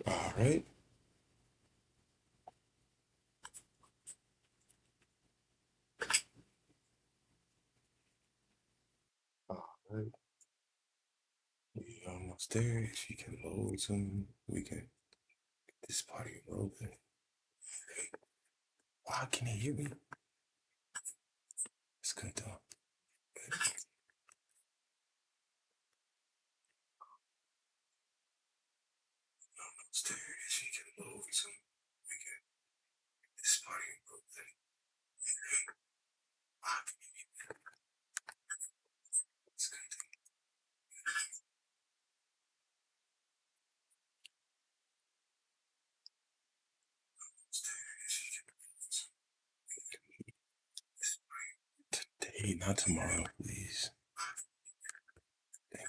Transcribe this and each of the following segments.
All right. All right. We almost there. If you can load some, we can get this party rolling. Why can you hear me? It's good though. Almost there. If you can load some, we can get this party rolling. Why can you hear me? It's good though. Almost there. If you can load some, we can get this party today, not tomorrow, please. Thank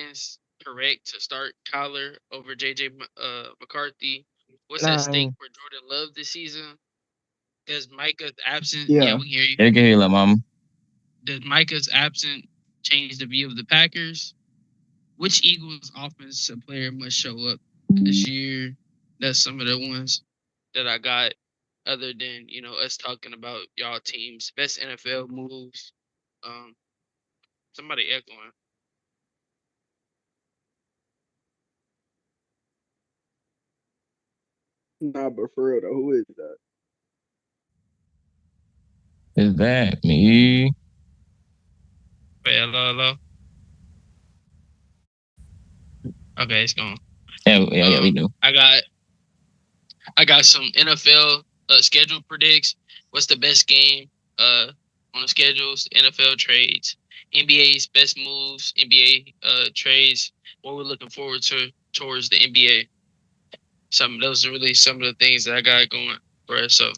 you. Against correct to start Kyler over JJ McCarthy. What's at stake Nine. for Jordan Love this season? Does Micah's absence? Yeah, Yeah. we can hear you. Yeah, can hear you, mom. Does Micah's absence change the view of the Packers? Which Eagles offensive player must show up this year? That's some of the ones that I got. Other than us talking about y'all teams best NFL moves. Um, somebody echoing. Nah, but for real though, who is that? Is that me? Wait, hello, hello. Okay, it's gone. Yeah, we do. I got some NFL schedule predicts. What's the best game on the schedules? NFL trades, NBA's best moves, NBA trades. What we're looking forward to towards the NBA. Some those are really some of the things that I got going for us. So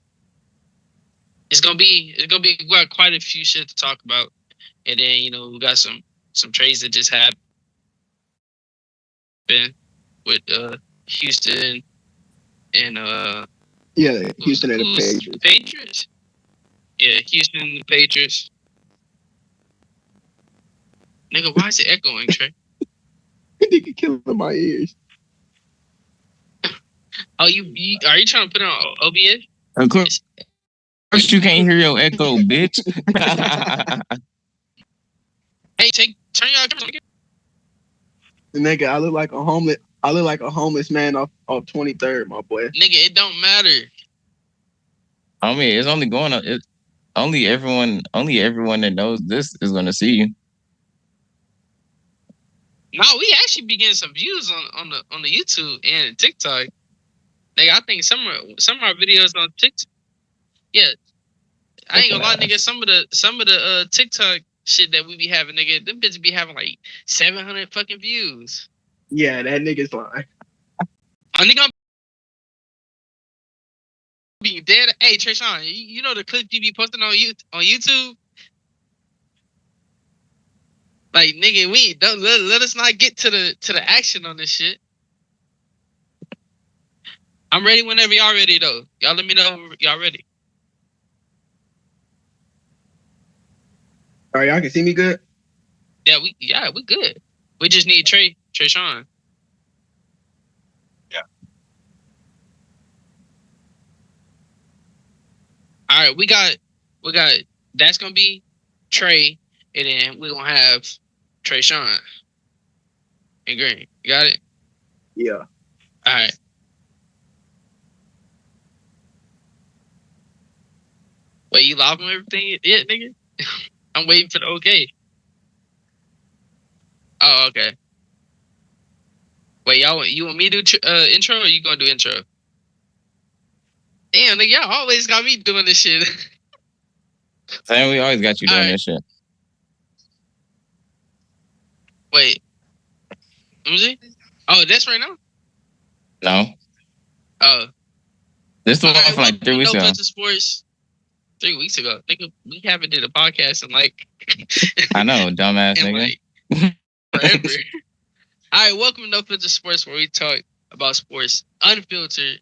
it's gonna be we got quite a few shit to talk about, and then we got some trades that just happened with Houston and Yeah, who's Houston and the who's the Patriots. Patriots? Yeah, Houston the Patriots. Nigga, why is it echoing, Trey? Nigga killing my ears. Oh, you are you trying to put it on OBS? Of It's, course, you can't hear your echo, bitch. hey, turn your cameras on. Nigga, I look like a homeless man off 23rd, my boy. Nigga, it don't matter. I mean, it's only going on. Only everyone that knows this is gonna see you. No, we actually be getting some views on the YouTube and TikTok. Nigga, I think some of our videos on TikTok. Yeah, I ain't Looking gonna lie, nigga. ass. Some of the TikTok shit that we be having, nigga, them bitches be having like 700 fucking views. Yeah, that nigga's lying. I nigga, I'm being dead. Hey, Treshawn, you know the clip you be posting on YouTube? Like, nigga, we don't let us not get to the action on this shit. I'm ready whenever y'all ready though. Y'all let me know when y'all ready. All right, y'all can see me good. Yeah, we good. We just need Treshawn. Yeah. All right, we got that's gonna be Trey, and then we're gonna have Treshawn and Green. You got it? Yeah. All right. Wait, you live on everything yet, nigga? I'm waiting for the okay. Oh, okay. Wait, you want me to do intro or you gonna do intro? Damn, nigga, y'all always got me doing this shit. Sam, we always got you doing this shit. Wait. Let me see. Oh, that's right now? No. Oh. This is the one from like 3 weeks ago. Sports 3 weeks ago. Nigga, we haven't did a podcast in like I know, dumbass nigga. Like, forever. All right, welcome to No Filter Sports, where we talk about sports unfiltered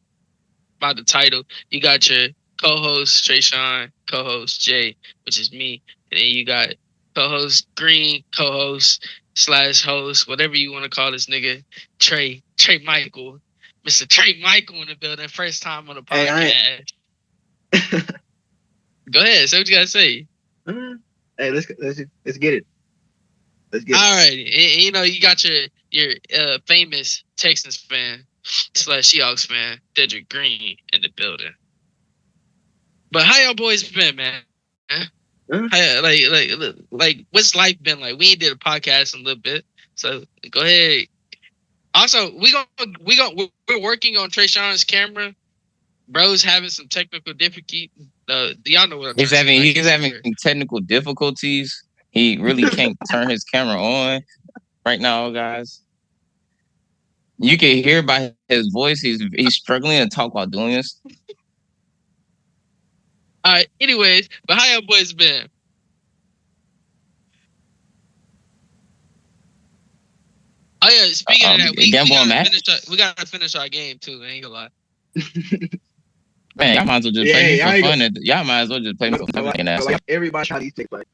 by the title. You got your co-host Trayshawn, co-host Jay, which is me, and then you got co-host Green, co-host / host, whatever you want to call this nigga, Trey Michael, Mr. Trey Michael in the building, first time on the podcast. Go ahead, say what you gotta say. Hey, let's get it. Let's get it. All right, and, you know you got your famous Texans fan / Seahawks fan, Dedrick Green, in the building. But how y'all boys been, man? How, like, what's life been like? We ain't did a podcast in a little bit, so go ahead. Also, we're working on Trayshawn's camera. Bro's having some technical difficulty. Y'all know what I'm he's trying having. to say. He's having technical difficulties. He really can't turn his camera on right now, guys. You can hear by his voice he's struggling to talk while doing this. All right. Anyways, but how y'all boys been? Oh yeah. Speaking of that, we gotta finish our game too. I ain't gonna lie. Man, y'all might as well just play me for fun. Y'all might as well just play me for fun. Like everybody try these things like.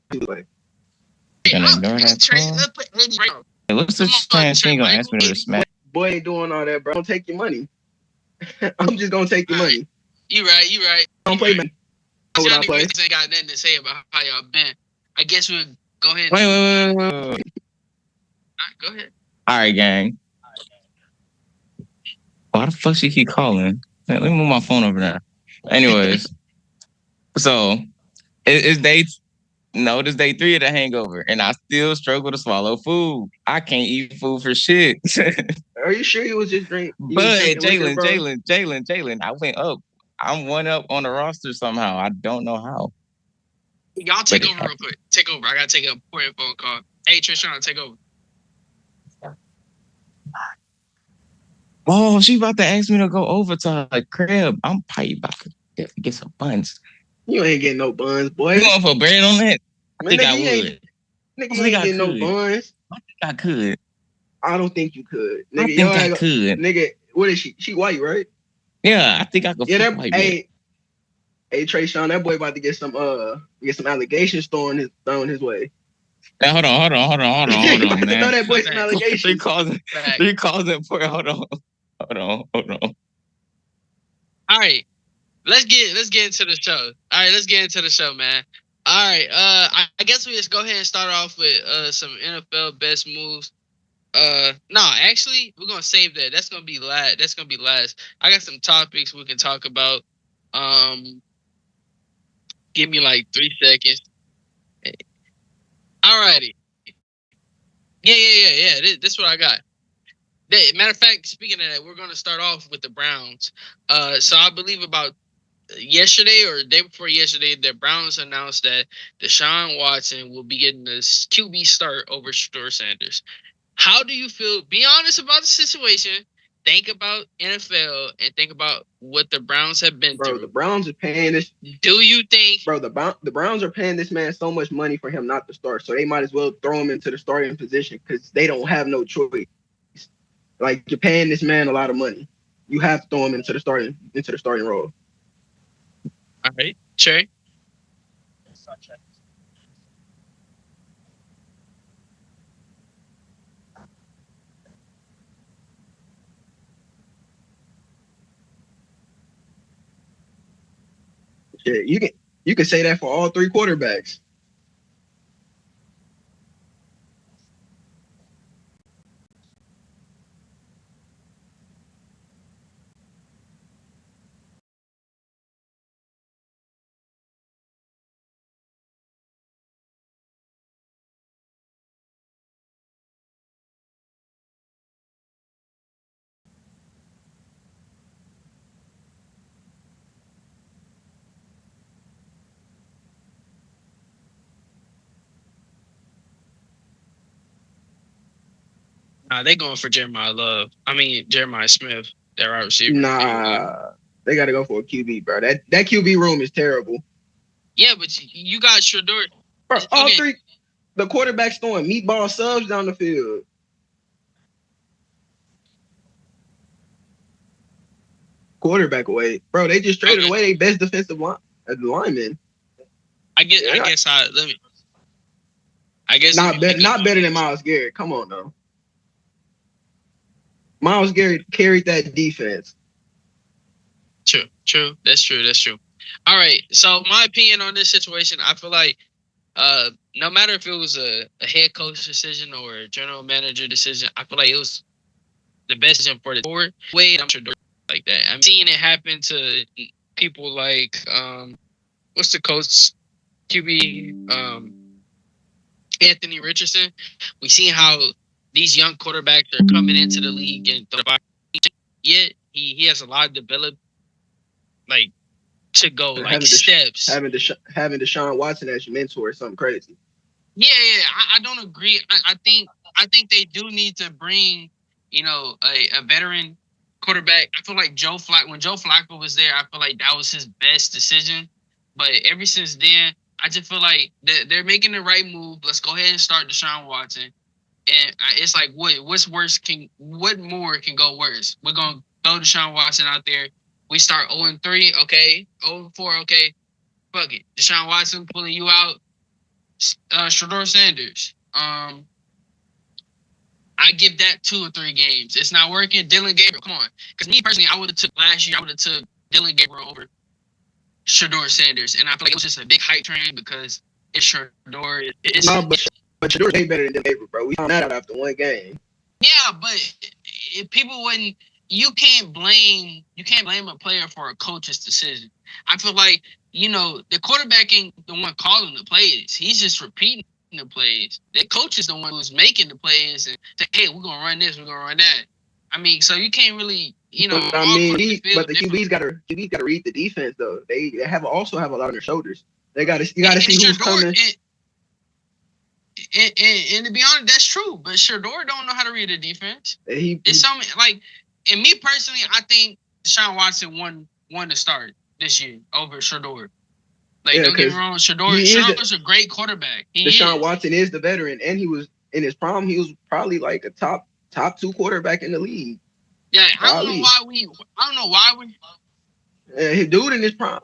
Hey, what's the chance she ain't gonna ask me to smack? Boy ain't doing all that, bro. Don't take your money. I'm just gonna take your money. You right. Don't play, man. Y'all niggas ain't got nothing to say about how y'all been. I guess we'll go ahead. Wait. All right, go ahead. All right, gang. Why the fuck she keep calling? Man, let me move my phone over there. Anyways, so it's day 3 of the hangover, and I still struggle to swallow food. I can't eat food for shit. Are you sure you was just drinking? But Jalen, I went up. I'm 1 up on the roster somehow. I don't know how. Y'all take over real quick. Take over. I gotta take an important phone call. Hey, Trishawn, take over. Oh, she about to ask me to go over to her crib. I'm probably about to get some buns. You ain't getting no buns, boy. You going for bread on that? I think I would. Nigga, you ain't getting no buns. I think I could. I don't think you could. Nigga, I think I could. Nigga, what is she? She white, right? Yeah, I think I could. Yeah, hey, Trayshawn, that boy about to get some allegations thrown his way. Now, hold on, man. Throw that boy some allegations. Three calls in for it. Hold on. All right, let's get into the show. All right, let's get into the show, man. All right, I guess we just go ahead and start off with some NFL best moves. Actually, we're gonna save that. That's gonna be last. I got some topics we can talk about. Give me like 3 seconds. Alrighty. Yeah. This is what I got. Matter of fact, speaking of that, we're gonna start off with the Browns. So I believe about yesterday or the day before yesterday, the Browns announced that Deshaun Watson will be getting this QB start over Shedeur Sanders. How do you feel? Be honest about the situation. Think about NFL and think about what the Browns have been through. The Browns are paying this. Do you think? Bro, the Browns are paying this man so much money for him not to start, so they might as well throw him into the starting position because they don't have no choice. Like, you're paying this man a lot of money. You have to throw him into the starting role. All right, Trey. Yeah, you can say that for all 3 quarterbacks. They going for Jeremiah Smith, their wide receiver. Nah, they got to go for a QB, bro. That QB room is terrible. Yeah, but you got Shador. Bro, all Okay. three, the quarterbacks throwing meatball subs down the field. Quarterback away, bro. They just traded away their best defensive lineman. I guess not better than Myles Garrett. Come on, though. Myles Garrett carried that defense. True. That's true. All right. So my opinion on this situation, I feel like no matter if it was a head coach decision or a general manager decision, I feel like it was the best decision for the forward. Wait, I'm sure like that. I'm seeing it happen to people like what's the coach QB Anthony Richardson. We seen how these young quarterbacks are coming into the league and yet he has a lot of develop like to go like steps. Having Deshaun Watson as your mentor is something crazy. Yeah. I don't agree. I think they do need to bring, a veteran quarterback. I feel like when Joe Flacco was there, I feel like that was his best decision. But ever since then, I just feel like they're making the right move. Let's go ahead and start Deshaun Watson. And it's like, what more can go worse? We're gonna throw Deshaun Watson out there. We start 0-3, okay, 0-4, okay. Fuck it, Deshaun Watson pulling you out. Shador Sanders. I give that 2 or 3 games. It's not working. Dylan Gabriel, come on. Because me personally, I would have took last year. I would have took Dylan Gabriel over Shador Sanders, and I feel like it was just a big hype train because it's Shador. But Shador's way better than Dylan Gabriel, bro. We found that out after one game. Yeah, but if people wouldn't, you can't blame a player for a coach's decision. I feel like the quarterback ain't the one calling the plays. He's just repeating the plays. The coach is the one who's making the plays and say, "Hey, we're gonna run this, we're gonna run that." I mean, so you can't really, but the QB's gotta read the defense though. They also have a lot on their shoulders. You gotta see who's coming. And to be honest, that's true. But Shador don't know how to read a defense. It's something like, and me personally, I think Deshaun Watson won the start this year over Shador. Like, don't get me wrong, Shador's a great quarterback. Deshaun Watson is the veteran, and he was in his prime. He was probably like a top 2 quarterback in the league. Yeah, I don't know why we. His dude in his prime.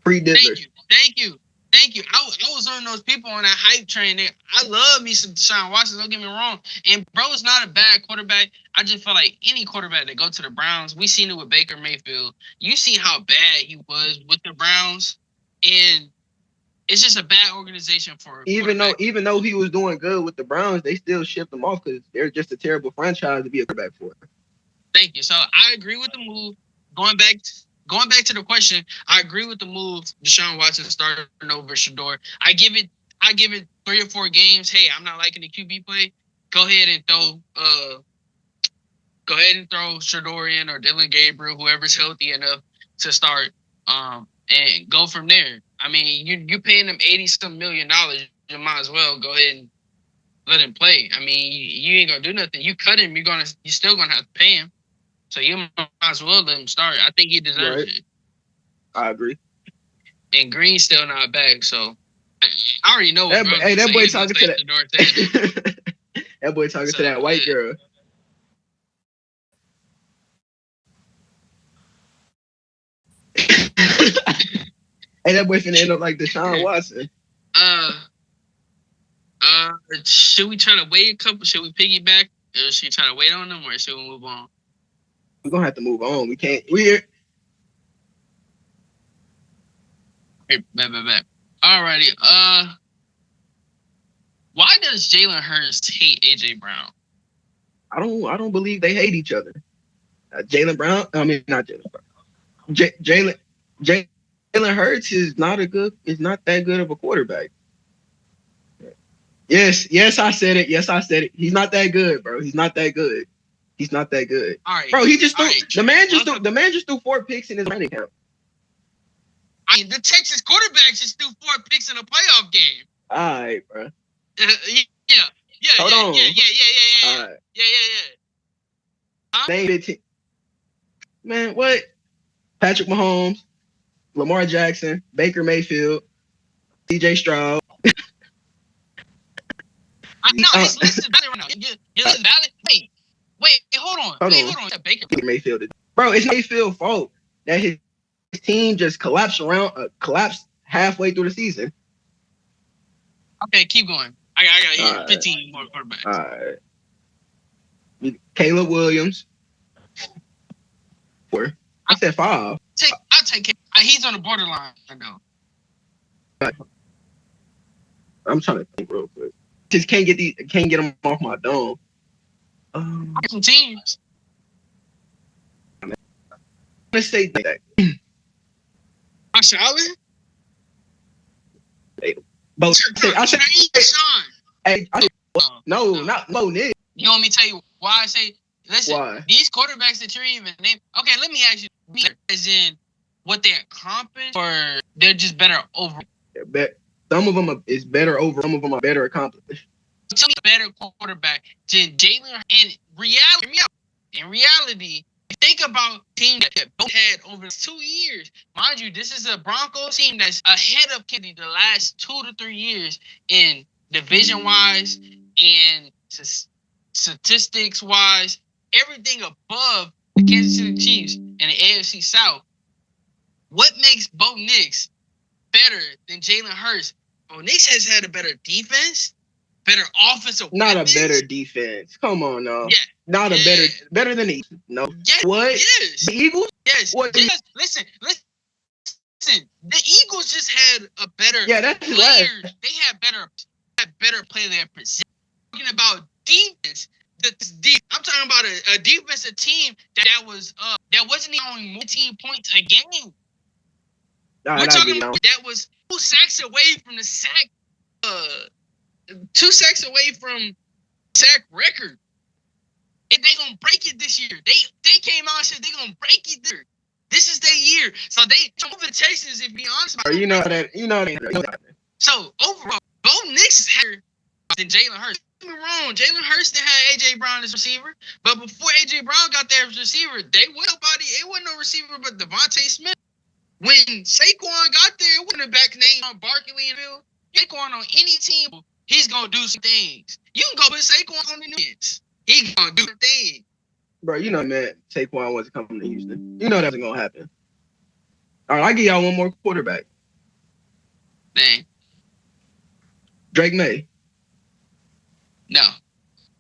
Pre-Diddler. Thank you. I was one of those people on that hype train. I love me some Deshaun Watson. Don't get me wrong. And bro is not a bad quarterback. I just feel like any quarterback that go to the Browns, we seen it with Baker Mayfield. You see how bad he was with the Browns, and it's just a bad organization for. Even though he was doing good with the Browns, they still shipped him off because they're just a terrible franchise to be a quarterback for. Thank you. So I agree with the move. Going back to the question, I agree with the move. Deshaun Watson starting over Shador. I give it 3 or 4 games. Hey, I'm not liking the QB play. Go ahead and throw Shador in or Dylan Gabriel, whoever's healthy enough to start, and go from there. I mean, you paying them $80-some million. You might as well go ahead and let him play. I mean, you ain't gonna do nothing. You cut him, you're still gonna have to pay him. So you might as well let him start. I think he deserves it. I agree. And Green's still not back, so I already know. That boy talking to that. That boy talking to that white girl. Hey, that boy finna end up like Deshaun Watson. Should we try to wait a couple? Should we piggyback? Or should we try to wait on them, or should we move on? We're gonna have to move on. We can't. Back. Alrighty. Why does Jalen Hurts hate AJ Brown? I don't believe they hate each other. Jalen Brown. I mean, not Jalen Brown. Jalen Hurts is not that good of a quarterback. Yes, I said it. He's not that good, bro. He's not that good. All right, bro. The man just threw 4 picks in his training camp. I mean, the Texas quarterback just threw 4 picks in a playoff game. All right, bro. Yeah. Hold on. Yeah. Huh? Name 15. Man, what? Patrick Mahomes, Lamar Jackson, Baker Mayfield, CJ Stroud. I know his list is valid right now. Your list is valid. Wait, hold on. Baker Mayfield. Bro, it's Mayfield's fault that his team just collapsed halfway through the season. Okay, keep going. I got 15 more quarterbacks. All right. Caleb Williams. 4. I said 5. I'll take him. He's on the borderline though. I'm trying to think real quick. Just can't get them off my dome. Some teams. Let's say that. Josh Allen. But I said Sean. Hey, no, not Mo Nick. You want me to tell you why I say? Listen, these quarterbacks that you're even naming. Okay, let me ask you. As in, what they accomplished, or they're just better over? Some of them is better over. Some of them are better accomplished. Tell me a better quarterback than Jalen. In reality, think about teams that both had over 2 years. Mind you, this is a Broncos team that's ahead of Kennedy the last 2 to 3 years in division-wise and statistics-wise. Everything above the Kansas City Chiefs and the AFC South. What makes Bo Nix better than Jalen Hurts? Bo Nix has had a better defense, better offensive Not weapons. A better defense. Come on now. Yeah. Not a better than the Eagles. No. Yes. What? Yes. The Eagles? Yes. What? Yes. Listen. The Eagles just had a better that's players. They had better play their position. Talking about defense. I'm talking about a defensive team that wasn't even only 14 points a game. We're talking about that was 2 sacks away from the sack. 2 sacks away from sack record. And they gonna break it this year. They came out and said they gonna break it this year. This is their year. So they over the Texans, if be honest about you know that. So overall, Bo Nix is higher than Jalen Hurts. Don't get me wrong, Jalen Hurts didn't have AJ Brown as receiver, but before AJ Brown got there as receiver, it wasn't no receiver but Devontae Smith. When Saquon got there, it wasn't a back name on Barkley and Bill. Saquon on any team, he's gonna do some things. You can go put Saquon on the Nets. He gonna do the thing. Bro, you know, man, Saquon wasn't coming to Houston. You know that wasn't gonna happen. All right, I'll give y'all one more quarterback. Dang. Drake May.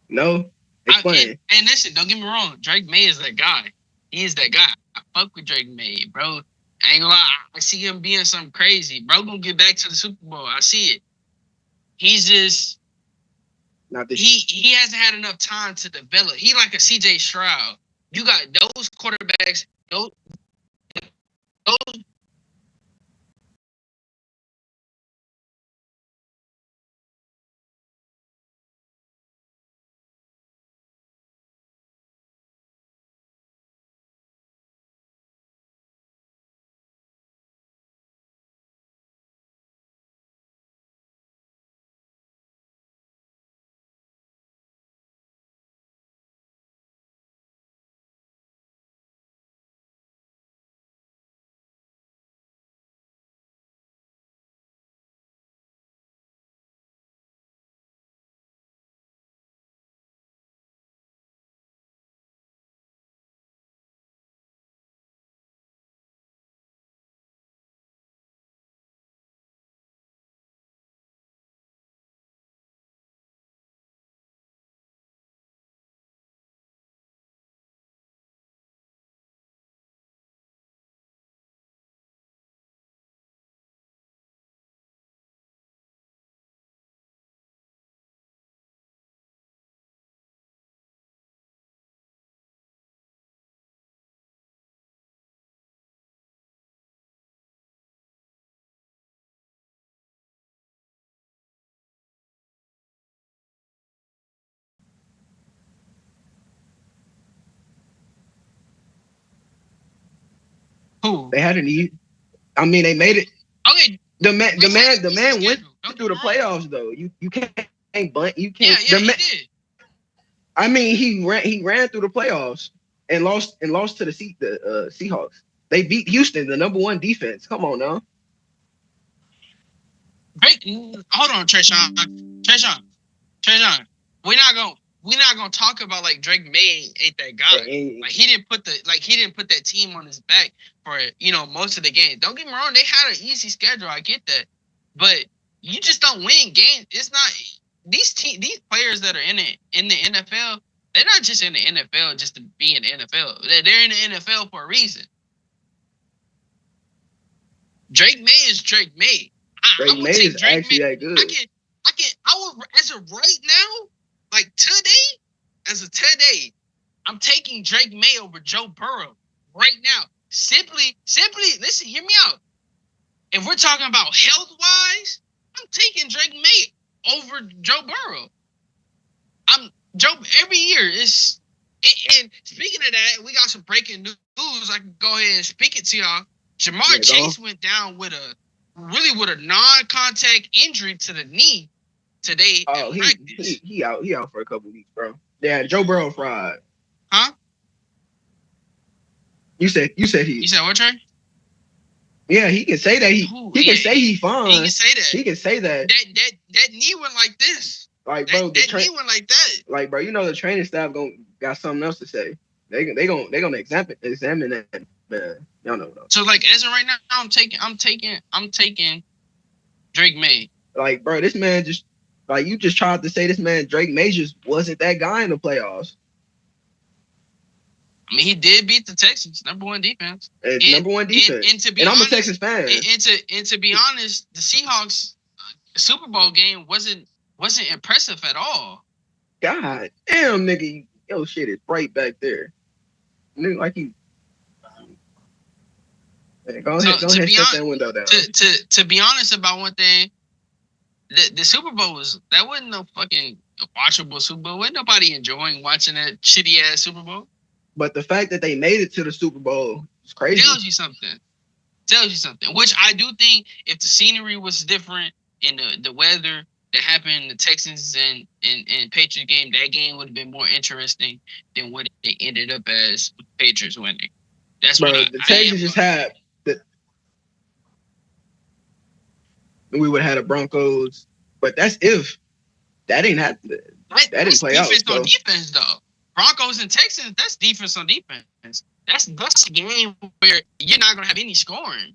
No? Explain. And listen, don't get me wrong. Drake May is that guy. He is that guy. I fuck with Drake May, bro. I ain't gonna lie. I see him being something crazy. Bro gonna get back to the Super Bowl. I see it. He's just... He hasn't had enough time to develop. He like a CJ Stroud. You got those quarterbacks. Those who? They had an E. I mean, they made it. Okay. The man went through the playoffs though. You can't bunt. You Yeah, can't. yeah, he did. I mean, he ran through the playoffs and lost to the Seahawks. They beat Houston, the #1 defense. Come on now. Drake, hold on, Trayshawn. We're not gonna talk about like Drake May ain't that guy. Like he didn't put that team on his back for most of the game. Don't get me wrong, they had an easy schedule. I get that, but you just don't win games. It's not these players that are in the NFL. They're not just in the NFL just to be in the NFL. They're in the NFL for a reason. Drake May is Drake May. I would take Drake May. That good. I would, as of right now, like today, I'm taking Drake May over Joe Burrow right now. Simply, listen, hear me out. If we're talking about health wise, I'm taking Drake May over Joe Burrow. Joe every year is. And speaking of that, we got some breaking news. I can go ahead and speak it to y'all. Jamar Chase went down with a non-contact injury to the knee today. Oh, he out for a couple weeks, bro. Yeah, Joe Burrow fried. Huh? You said he. You said what, Trey? Yeah, he can say that he can say he fine. He can say that. He can say that. That knee went like this. Like, bro, that knee went like that. Like, bro, the training staff got something else to say. They gonna examine that, man. Y'all know what. So like as of right now, I'm taking Drake May. Like, bro, this man just you just tried to say this man Drake May just wasn't that guy in the playoffs. I mean, he did beat the Texans, #1 defense. #1 defense. And to be honest, I'm a Texans fan. And to be honest, the Seahawks Super Bowl game wasn't impressive at all. God damn, nigga, your shit is bright back there. Nigga, like you. Man, go ahead, shut that window down. To be honest about one thing, the Super Bowl wasn't no fucking watchable Super Bowl. Wasn't nobody enjoying watching that shitty ass Super Bowl. But the fact that they made it to the Super Bowl is crazy. Tells you something. Which I do think if the scenery was different and the weather that happened in the Texans and Patriots game, that game would have been more interesting than what it ended up as with Patriots winning. That's what the Texans just had. We would have had a Broncos, but that's if that ain't happened. That didn't play out. Defense on defense, though. Broncos and Texans, that's defense on defense. That's a game where you're not gonna have any scoring.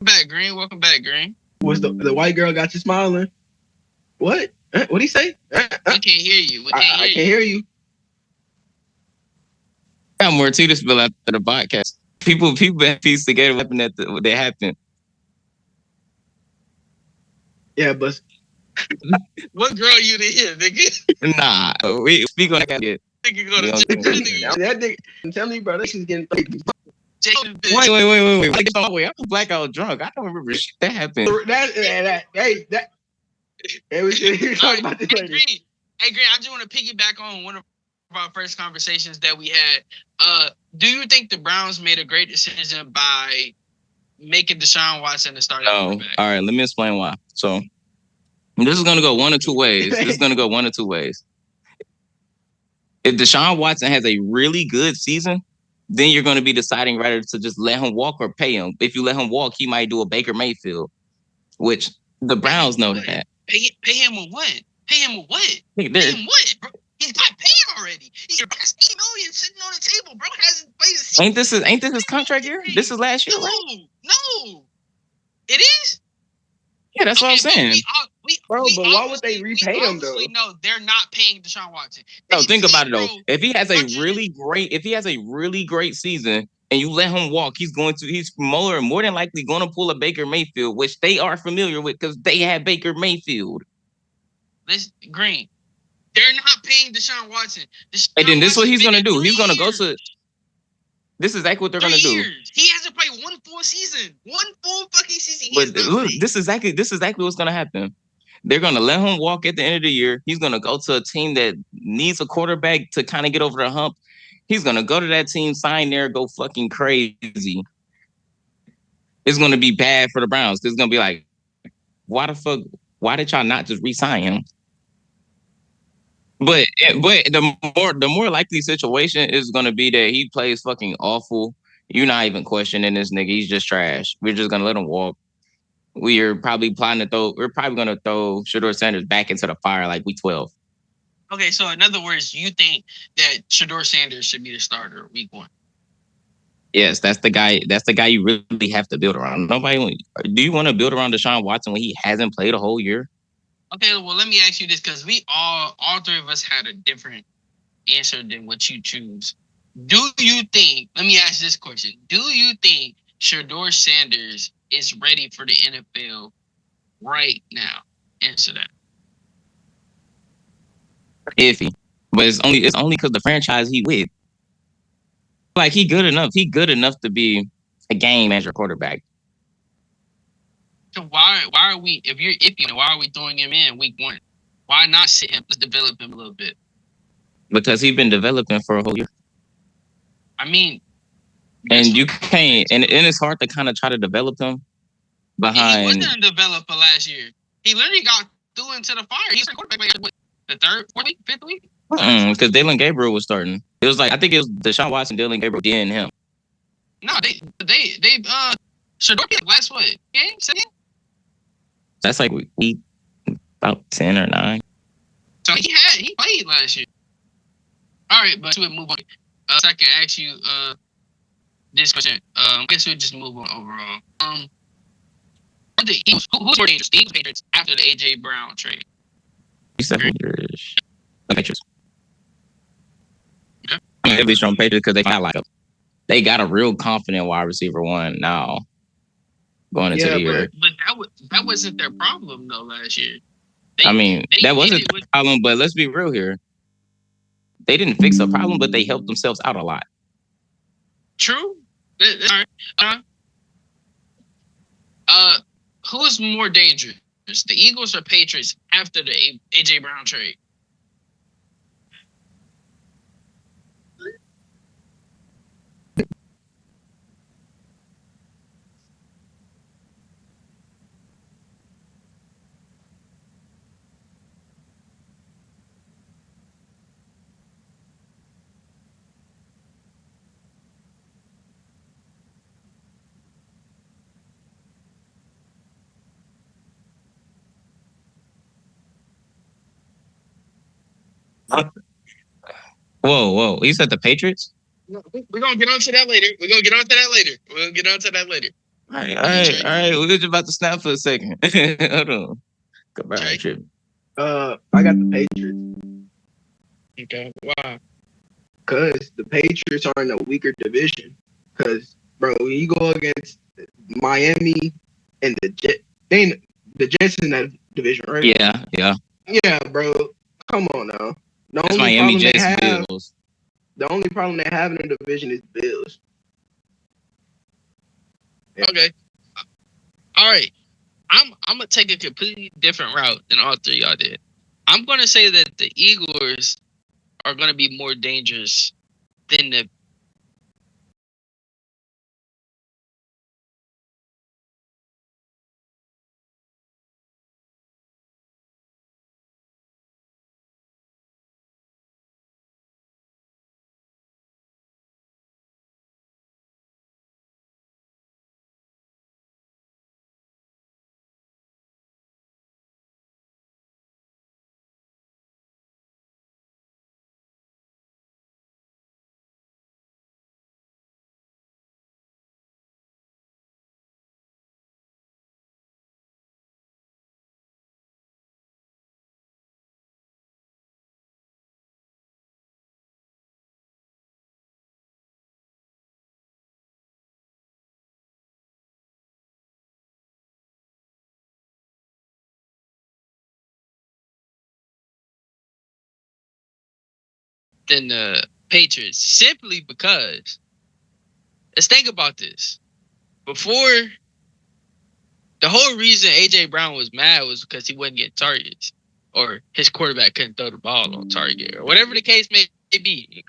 Welcome back, Green. Was the white girl got you smiling? What? What'd he say? We can't hear you. I can't hear you. Got more to spill after the podcast. People been pieced together what happened. Yeah, but what girl you to hear, nigga? Nah, we speak on that. Nigga go to that nigga. I'm telling you, bro, this is getting. Wait. I'm blackout drunk. I don't remember shit that happened. Hey, we talking about this later. Hey, Green, I just want to piggyback on one of our first conversations that we had. Do you think the Browns made a great decision by making Deshaun Watson the starting quarterback? All right, let me explain why. So this is going to go one of two ways. If Deshaun Watson has a really good season, then you're going to be deciding whether to just let him walk or pay him. If you let him walk, he might do a Baker Mayfield, which the Browns know that. Pay him with what? Pay him what, bro? He's got paid already. He got $8 million sitting on the table, bro. Hasn't played a season. Ain't this his contract year? This is last year, right? No. It is? Yeah, that's what I'm saying. Bro, but why would they repay him though? No, they're not paying Deshaun Watson. No, think about it though. If he has a really great season and you let him walk, he's more than likely going to pull a Baker Mayfield, which they are familiar with because they had Baker Mayfield. Listen, Green, they're not paying Deshaun Watson. And then this is what he's going to do. He's going to go to. This is exactly what they're going to do. He hasn't played one full season. One full fucking season. But look, this is exactly what's going to happen. They're going to let him walk at the end of the year. He's going to go to a team that needs a quarterback to kind of get over the hump. He's going to go to that team, sign there, go fucking crazy. it's going to be bad for the Browns. It's going to be like, why the fuck? Why did y'all not just re-sign him? But the more likely situation is going to be that he plays fucking awful. You're not even questioning this nigga. He's just trash. We're just gonna let him walk. We're probably going to throw Shador Sanders back into the fire like week 12. Okay, so in other words, you think that Shador Sanders should be the starter week 1? Yes, that's the guy. That's the guy you really have to build around. Do you want to build around Deshaun Watson when he hasn't played a whole year? Okay, well, let me ask you this, because we all three of us had a different answer than what you choose. Do you think, let me ask this question, do you think Shador Sanders is ready for the NFL right now? Answer that. Iffy. But it's only because the franchise he with. Like he good enough. He good enough to be a game manager quarterback. So why are we, if you're iffy, why are we throwing him in week 1? Why not sit him? Let's develop him a little bit. Because he's been developing for a whole year. I mean, and you can't, and it's hard to kind of try to develop him behind. He wasn't a developer last year. He literally got threw into the fire. He's a quarterback like what, the third, 4th week, 5th week? Because Dylan Gabriel was starting. It was like, I think it was Deshaun Watson, Dylan Gabriel, and him. No, they Shador played last what game? Second? That's like week about 10 or 9. So he played last year. All right, but we'll move on. So I can ask you this question. I guess we'll just move on overall. The Eagles, who's more dangerous? The Eagles, Patriots after the AJ Brown trade. The Patriots. Okay. At least on Patriots because they got a real confident wide receiver 1 now going into the year. But that wasn't their problem though last year. That wasn't the problem. But let's be real here. They didn't fix a problem, but they helped themselves out a lot. True. All right. Who's more dangerous, the Eagles or Patriots after the AJ Brown trade? Whoa. You said the Patriots? No, we're going to get onto that later. All right. We're just about to snap for a second. Hold on. Go back. I got the Patriots. Okay. Why? Because the Patriots are in a weaker division. Because, bro, when you go against Miami and the Jets in that division, right? Yeah. Yeah, bro. Come on now. The only problem they have in the division is Bills. Yeah. Okay. All right. I'm gonna take a completely different route than all three y'all did. I'm gonna say that the Eagles are gonna be more dangerous than the Patriots, simply because let's think about this. Before, the whole reason AJ Brown was mad was because he wasn't getting targets, or his quarterback couldn't throw the ball on target, or whatever the case may be.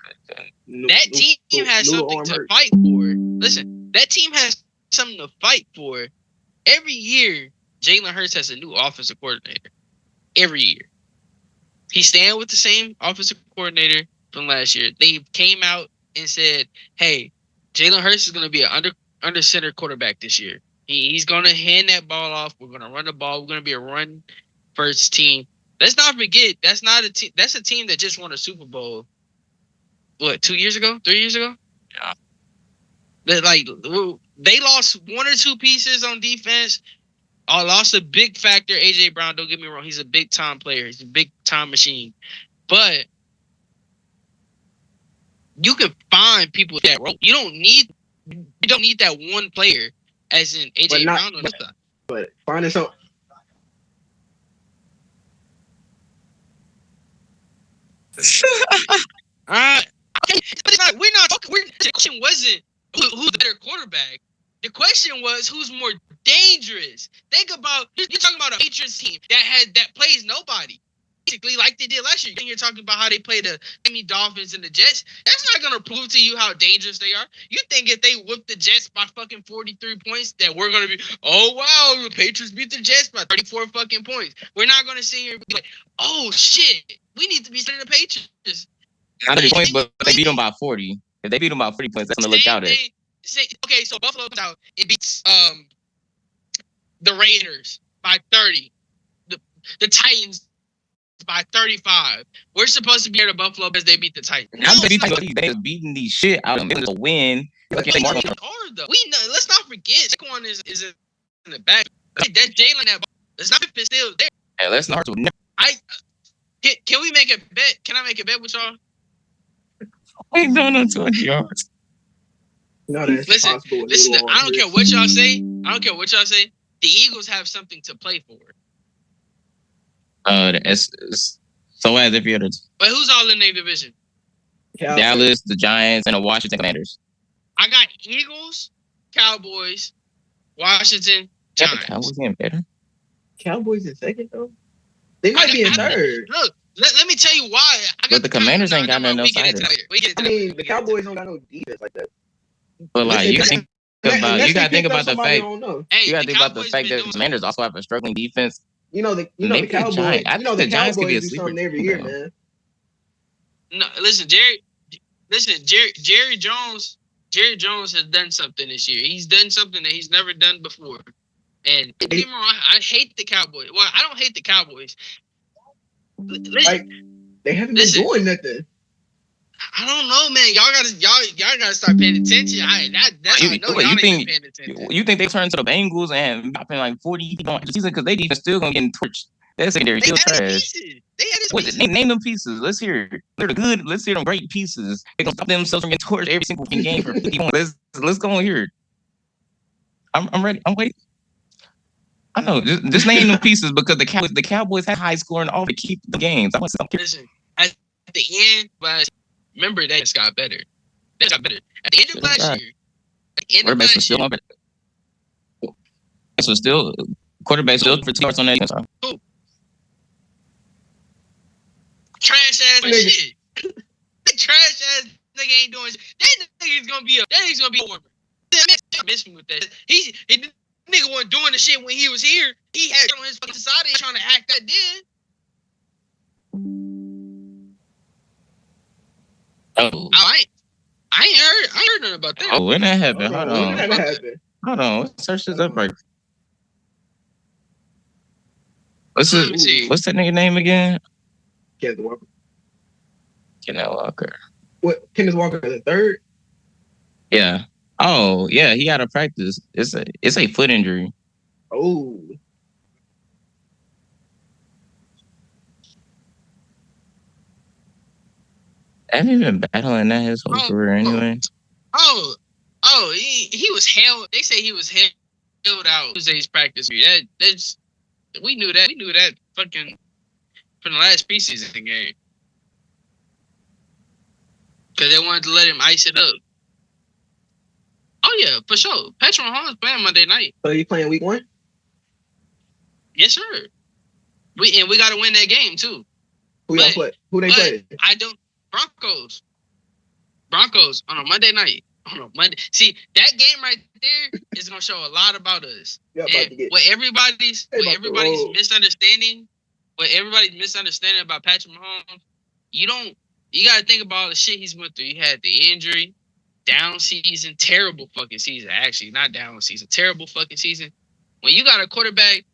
That team has something to fight for. Listen, that team has something to fight for. Every year, Jalen Hurts has a new offensive coordinator. Every year. He's staying with the same offensive coordinator from last year. They came out and said, hey, Jalen Hurts is going to be an under center quarterback this year. He's going to hand that ball off. We're going to run the ball. We're going to be a run first team. Let's not forget, that's not a team. That's a team that just won a Super Bowl. What, 2 years ago? 3 years ago? Yeah. They lost one or two pieces on defense. Lost a big factor. AJ Brown, don't get me wrong, he's a big time player. He's a big time machine. But you can find people that role. You don't need that one player, as in AJ Brown on the side. But finding some. Okay, but we're not talking. The question wasn't who's the better quarterback. The question was who's more dangerous. Think about you're talking about a Patriots team that plays nobody. Basically, like they did last year. You're talking about how they play the Miami Dolphins and the Jets. That's not gonna prove to you how dangerous they are. You think if they whip the Jets by fucking 43 points, that we're gonna be, oh wow, the Patriots beat the Jets by 34 fucking points. We're not gonna sit here and be like, oh shit, we need to be studying the Patriots. Not 30 points, but they beat them by 40. If they beat them by 40 points, that's gonna look out at. Okay, so Buffalo comes out. It beats the Raiders by 30. The Titans by 35. We're supposed to be here to Buffalo because they beat the Titans. They beating these shit out of them. It's a win. Let's not forget, Saquon is in the back. That Jalen, that ball. Let's not be still there. And let's not. Can we make a bet? Can I make a bet with y'all? Ain't done on 20 yards. No, that's listen. I don't care what y'all say. The Eagles have something to play for. So as if you're but who's all in their division? Dallas, the Giants, and the Washington Commanders. I got Eagles, Cowboys, Washington, Giants. The Cowboys getting better. Cowboys in second though. They might be in third. Look, let me tell you why. But the Commanders ain't got nothing else either. The Cowboys don't got no defense like that. But like you think about, you gotta think about the fact. Hey, you gotta think about the fact that the Commanders also have a struggling defense. The Cowboys. The Cowboys do something every year, man. No, listen, Jerry Jones. Jerry Jones has done something this year. He's done something that he's never done before. And don't get me wrong, I hate the Cowboys. Well, I don't hate the Cowboys. Listen, they haven't been doing nothing. I don't know, man. Y'all gotta start paying attention. That's how I know y'all ain't paying attention. You think they turn to the Bengals and dropping like 40 on the season because they defense still gonna get torched? That secondary still trash. Name them pieces. Let's hear it. They're good. Let's hear them great pieces. They're gonna stop themselves from getting torched every single game for 50 points. Let's go on here. I'm ready. I'm waiting. I know. Just name them pieces because the Cowboys have high scoring all to keep the games. Listen, at the end, but remember that just got better. That got better. At the end of last year. So still, quarterback still for 2 yards on that game. Who? Trash ass shit. Trash ass nigga ain't doing shit. That nigga's gonna be a warmer. I miss me with that. He nigga wasn't doing the shit when he was here. He had on his fucking side trying to act that did. Oh, I ain't heard nothing about that. Oh, when that happened? Hold on. When that happened? Hold on. Let's search this up right. What's that nigga name again? Kenneth Walker. Kenneth Walker. What? Kenneth Walker the third? Yeah. Oh, yeah. He out of practice. It's a foot injury. Oh. I haven't been battling that his whole career anyway. He was held. They say he was held out Tuesday's practice. That's we knew that. We knew that fucking from the last preseason game because they wanted to let him ice it up. Oh yeah, for sure. Patrick Mahomes playing Monday night. So you playing week 1? Yes, sir. We got to win that game too. Who y'all play? Who they play? I don't. Broncos on a Monday night. on Monday. See, that game right there is gonna show a lot about us. You're about And to get. what everybody's misunderstanding, about Patrick Mahomes, you gotta think about all the shit he's went through. He had the injury, down season, terrible fucking season. Actually, not down season, terrible fucking season. When you got a quarterback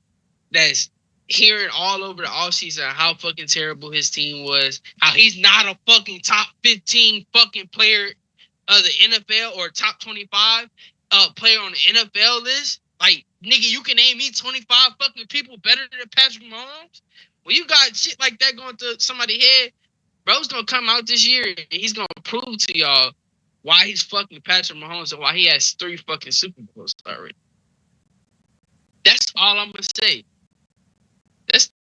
that's hearing all over the offseason how fucking terrible his team was, how he's not a fucking top 15 fucking player of the NFL or top 25 player on the NFL list. Like, nigga, you can name me 25 fucking people better than Patrick Mahomes. When you got shit like that going through somebody's head, bro's gonna come out this year and he's gonna prove to y'all why he's fucking Patrick Mahomes and why he has 3 fucking Super Bowls already. That's all I'm gonna say. That's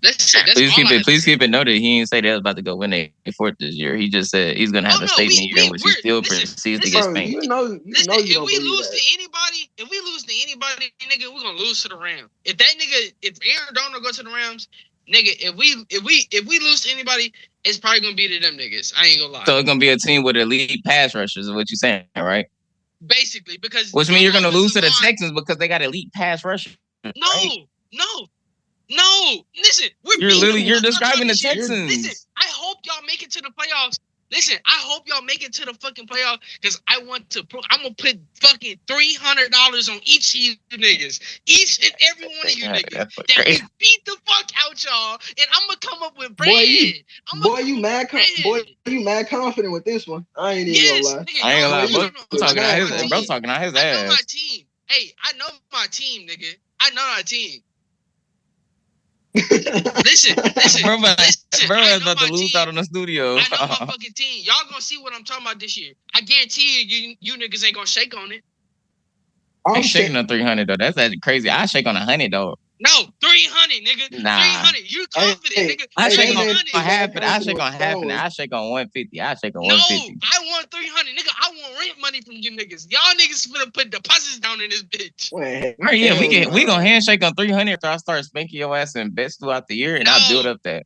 Please keep it noted. He didn't say they was about to go win a fourth this year. He just said he's gonna have a statement year in which he still proceeds to get spanked. You know you if don't we believe lose that. to anybody, nigga, we're gonna lose to the Rams. If Aaron Donald go to the Rams, nigga, if we lose to anybody, it's probably gonna be to them niggas. I ain't gonna lie. So it's gonna be a team with elite pass rushers, is what you're saying, right? Basically, because which means you're gonna lose to the Texans because they got elite pass rushers. No. Listen, you're describing the Texans. Listen, I hope y'all make it to the playoffs. Listen, I hope y'all make it to the fucking playoffs because I want to. I'm gonna put fucking $300 on each of you niggas, each and every one of you niggas that we beat the fuck out y'all, and I'm gonna come up with bread. Boy, you mad confident with this one. I ain't even gonna lie. Nigga, I ain't gonna lie. Bro talking on his ass. I know my team. Hey, I know my team, nigga. I know my team. listen. Bro is about to lose out on the studio. I know my fucking team. Y'all gonna see what I'm talking about this year. I guarantee you niggas ain't gonna shake on it. I'm shaking on 300 though. That's actually crazy. I shake on 100 though. No, 300, nigga. Nah. 300. You confident, nigga. I shake on 300. half it. I shake on half it. I shake on 150. I shake on 150. No, I want 300, nigga. I want rent money from you niggas. Y'all niggas finna put deposits down in this bitch. We gonna handshake on 300 after I start spanking your ass and bets throughout the year, and I build up that.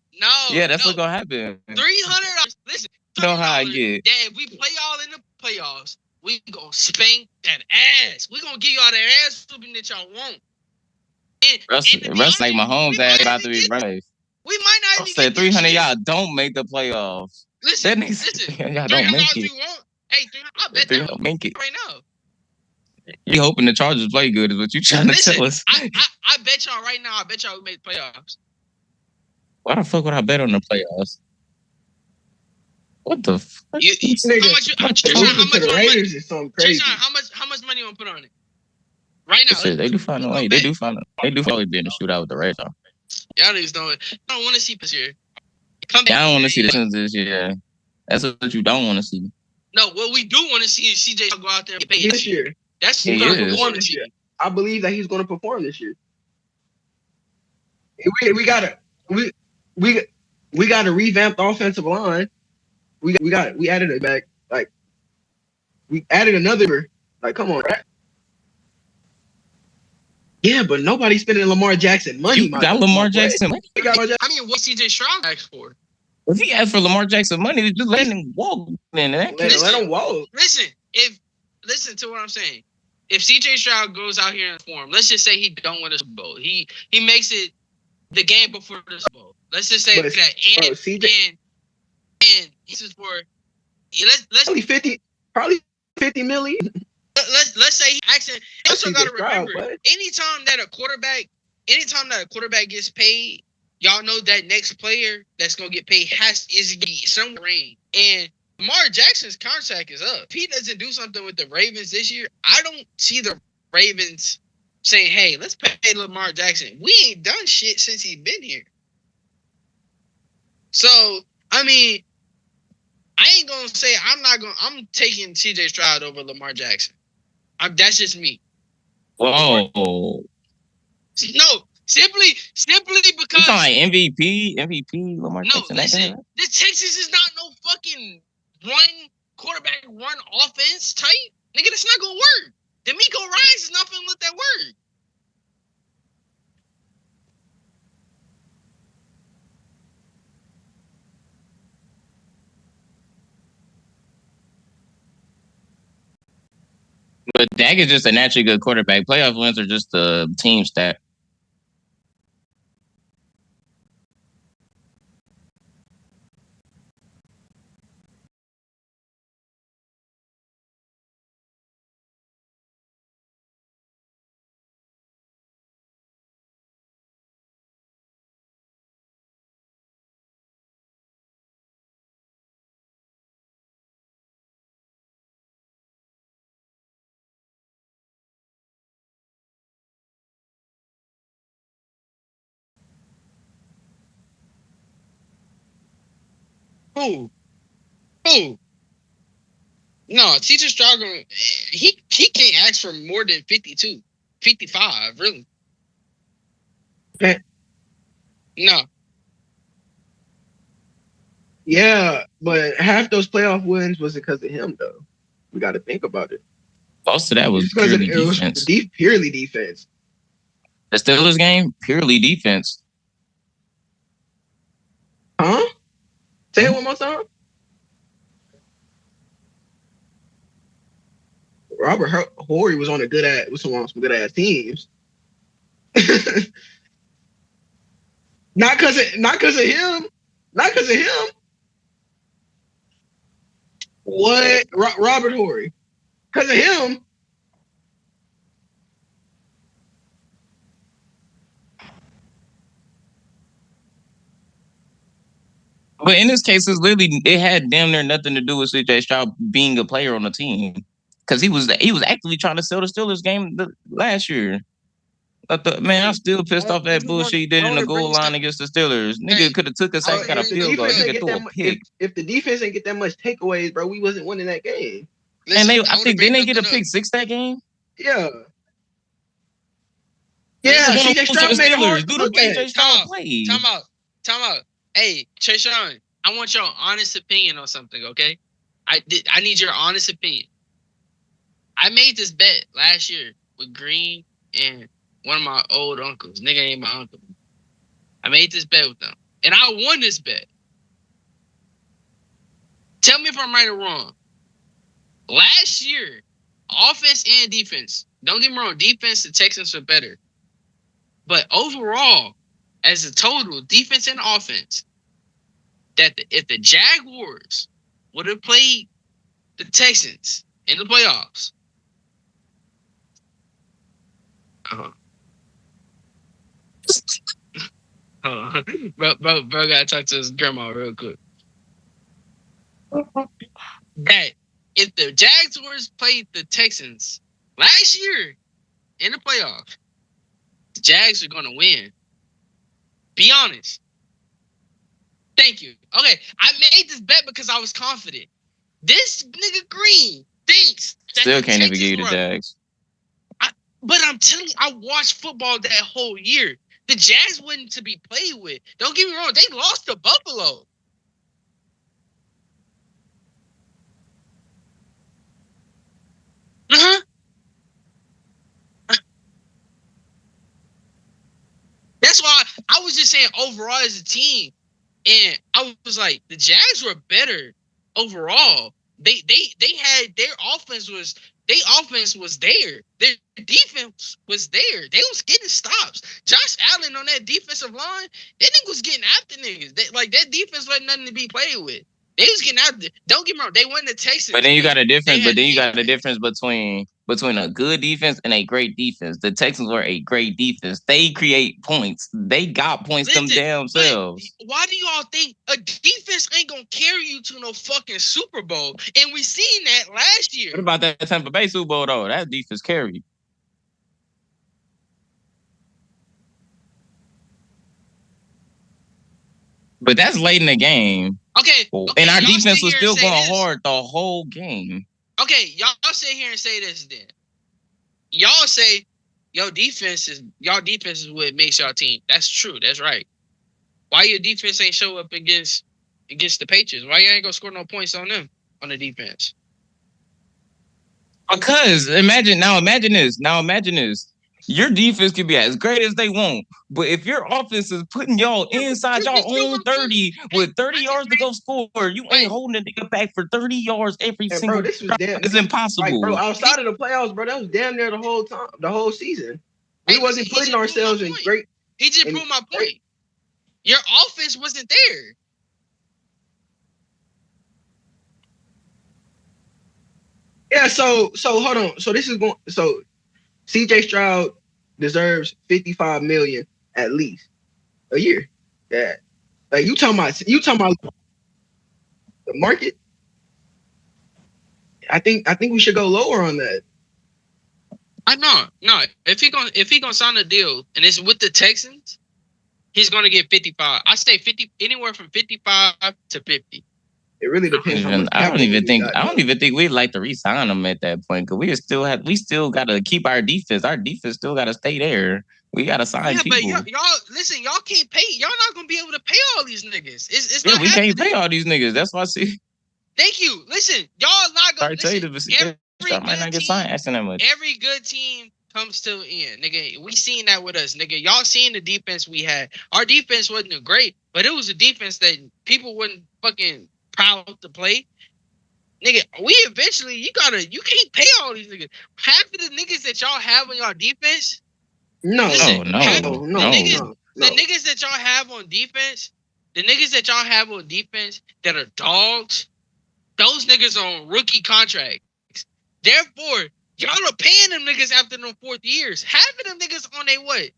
That's what's gonna happen. $300. Listen, you know how I get. That if we play y'all in the playoffs, we gonna spank that ass. We gonna give y'all that ass whooping that y'all want. Russ like Mahomes ass about to be brave. We might not even get 300. Y'all don't make the playoffs. Listen, y'all don't make it. Hey, I bet y'all don't make it right now. You hoping the Chargers play good is what you trying to tell us. I bet y'all right now. I bet y'all we make the playoffs. Why the fuck would I bet on the playoffs? What the fuck? How much Raiders is something crazy. How much money you gonna put on it? Right now. Shit, they do find a way. They do always be in the shootout with the Raiders. Y'all niggas don't want to see this year. I don't want to see the Texans this year. That's what you don't want to see. No, what we do want to see is CJ go out there and pay this year. That's he's going to perform this year. I believe that he's going to perform this year. We gotta revamp the offensive line. We added it back. Like we added another. Like come on, right? Yeah, but nobody's spending Lamar Jackson money. You got Lamar Jackson money. I mean, what CJ Stroud asked for? If he asked for Lamar Jackson money, just let him walk. Man, let him walk. Listen to what I'm saying. If CJ Stroud goes out here and form, let's just say he don't win a Super Bowl. He makes it the game before the Super Bowl. Let's just say that. And this is for let's probably $50 million. Let's say Jackson. Also got to remember, but anytime that a quarterback gets paid, y'all know that next player that's gonna get paid is some range. And Lamar Jackson's contract is up. If he doesn't do something with the Ravens this year, I don't see the Ravens saying, "Hey, let's pay Lamar Jackson." We ain't done shit since he's been here. So I mean, I ain't gonna say I'm taking CJ Stroud over Lamar Jackson. That's just me. Whoa. No, simply because you talking like MVP Lamar Jackson. Listen, the Texas is not no fucking run quarterback run offense type. Nigga, that's not gonna work. D'Amico Ryans is not gonna let that work. But Dak is just a naturally good quarterback. Playoff wins are just a team stat. Who? No, CJ Stroud, he can't ask for more than 52, 55, really. No. Yeah, but half those playoff wins was because of him, though. We got to think about it. Most of that was purely defense. Purely defense. The Steelers game, purely defense. Huh? Say it one more time. Robert Horry was on some good ass teams. not because of him. Not because of him. What? Robert Horry? Because of him. But in this case, it had damn near nothing to do with CJ Stroud being a player on the team, because he was actively trying to sell the Steelers game last year. Man, I'm still pissed off that bullshit he did in the goal line against the Steelers. Nigga could have took a sack, got a field goal. Nigga threw a pick. If the defense ain't get that much takeaways, bro, we wasn't winning that game. Listen, and I think didn't they get a pick six that game? Yeah. Yeah, CJ Stroud made it hard to look at. CJ Stroud play. Time out. Hey, Treshawn, I want your honest opinion on something, okay? I need your honest opinion. I made this bet last year with Green and one of my old uncles. Nigga ain't my uncle. I made this bet with them, and I won this bet. Tell me if I'm right or wrong. Last year, offense and defense. Don't get me wrong. Defense, the Texans are better. But overall, as a total, defense and offense, if the Jaguars would have played the Texans in the playoffs, bro, gotta talk to his grandma real quick. That if the Jaguars played the Texans last year in the playoffs, the Jags are gonna win. Be honest. Thank you. Okay, I made this bet because I was confident. This nigga Green thinks that still can't even give you the Jags. But I'm telling you, I watched football that whole year. The Jags wasn't to be played with. Don't get me wrong, they lost to Buffalo. That's why I was just saying overall as a team, and I was like, the Jags were better overall. They had their offense was there. Their defense was there. They was getting stops. Josh Allen on that defensive line, that nigga was getting after niggas. That defense wasn't nothing to be played with. They was getting out. Don't get me wrong. They won the Texans. But then you got a difference. But then you got a defense. difference between a good defense and a great defense. The Texans were a great defense. They create points. They got points them damn selves. Why do y'all think a defense ain't gonna carry you to no fucking Super Bowl? And we seen that last year. What about that Tampa Bay Super Bowl though? That defense carried. But that's late in the game. Okay. And our defense was still going hard the whole game. Okay, y'all sit here and say this then. Y'all say y'all defense is what makes y'all team. That's true. That's right. Why your defense ain't show up against the Patriots? Why you ain't gonna score no points on them on the defense? Because imagine this. Your defense can be as great as they want, but if your offense is putting y'all inside your own 30 with 30 yards to go score, you ain't holding a nigga back for 30 yards every single this was damn. It's impossible. Like, bro, outside of the playoffs, bro, that was damn near the whole time, the whole season. We wasn't putting ourselves in great. He just proved my point. Your offense wasn't there. Yeah, so hold on. So this is going. So CJ Stroud deserves $55 million at least a year. Yeah, like you talking about the market. I think we should go lower on that. I know. No, if he gonna sign a deal and it's with the Texans, he's gonna get 55. I say 50, anywhere from 55 to 50. It really depends on. I don't even think we'd like to re-sign him at that point because we still got to keep our defense. Our defense still got to stay there. We got to sign people. Yeah, but y'all listen. Y'all can't pay. Y'all not gonna be able to pay all these niggas. It's yeah, not. We can't pay all these niggas. That's why I see. Thank you. Listen, y'all not gonna. Every good team comes to an end, nigga. We seen that with us, nigga. Y'all seen the defense we had. Our defense wasn't great, but it was a defense that people wasn't fucking proud to play. Nigga, we eventually you can't pay all these niggas. Half of the niggas that y'all have on y'all defense. The niggas that y'all have on defense, that are dogs, those niggas are on rookie contracts. Therefore, y'all are paying them niggas after them 4th years. Half of them niggas on their what?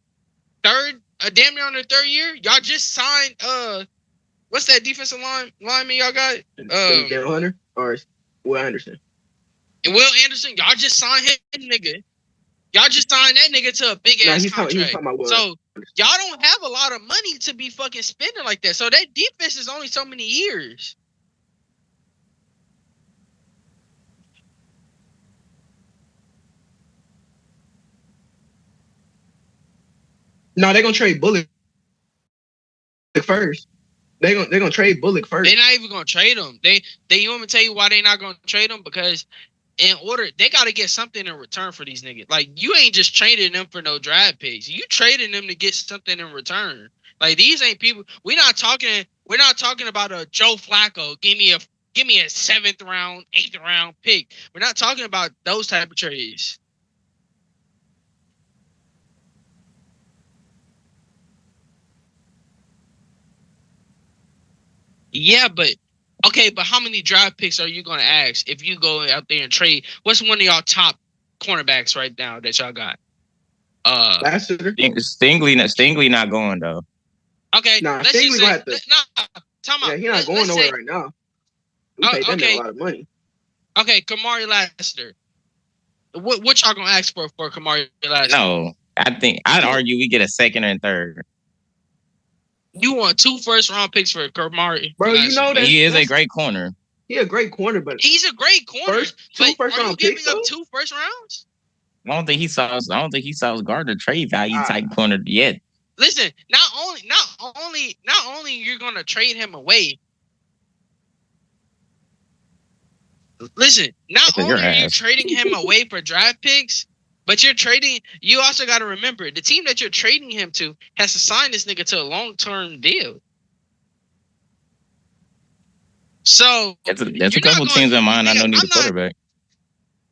Damn near on their 3rd year. Y'all just signed what's that defensive lineman y'all got? Daryl Hunter or Will Anderson. And Will Anderson, y'all just signed him, nigga. Y'all just signed that nigga to a big ass contract. So y'all don't have a lot of money to be fucking spending like that. So that defense is only so many years. No, they're gonna trade Bullock first. They're gonna trade Bullock first. They're not even gonna trade him. You want me to tell you why they're not gonna trade him? Because they gotta get something in return for these niggas. Like, you ain't just trading them for no draft picks. You trading them to get something in return. Like, these ain't people. We're not talking about a Joe Flacco. Give me a 7th round, 8th round pick. We're not talking about those type of trades. Yeah, but how many draft picks are you gonna ask if you go out there and trade? What's one of y'all top cornerbacks right now that y'all got? Stingley not going though. Okay, let's just say time out. Yeah, he's not going nowhere right now. We paid them a lot of money. Okay, Kamari Lassiter. What y'all gonna ask for Kamari Lassiter? No, I'd argue we get a 2nd and 3rd. You want 2 first-round picks for Kamari? Bro, you know that he is a great corner. He's a great corner, but he's a great corner. Two first are round you picks, giving up 2 first rounds? I don't think he saw Gardner trade value type corner yet. Listen, not only you're gonna trade him away. Listen, not only are you trading him away for draft picks, but you also got to remember, the team that you're trading him to has to sign this nigga to a long-term deal. So there's a couple teams in mind I know need a quarterback.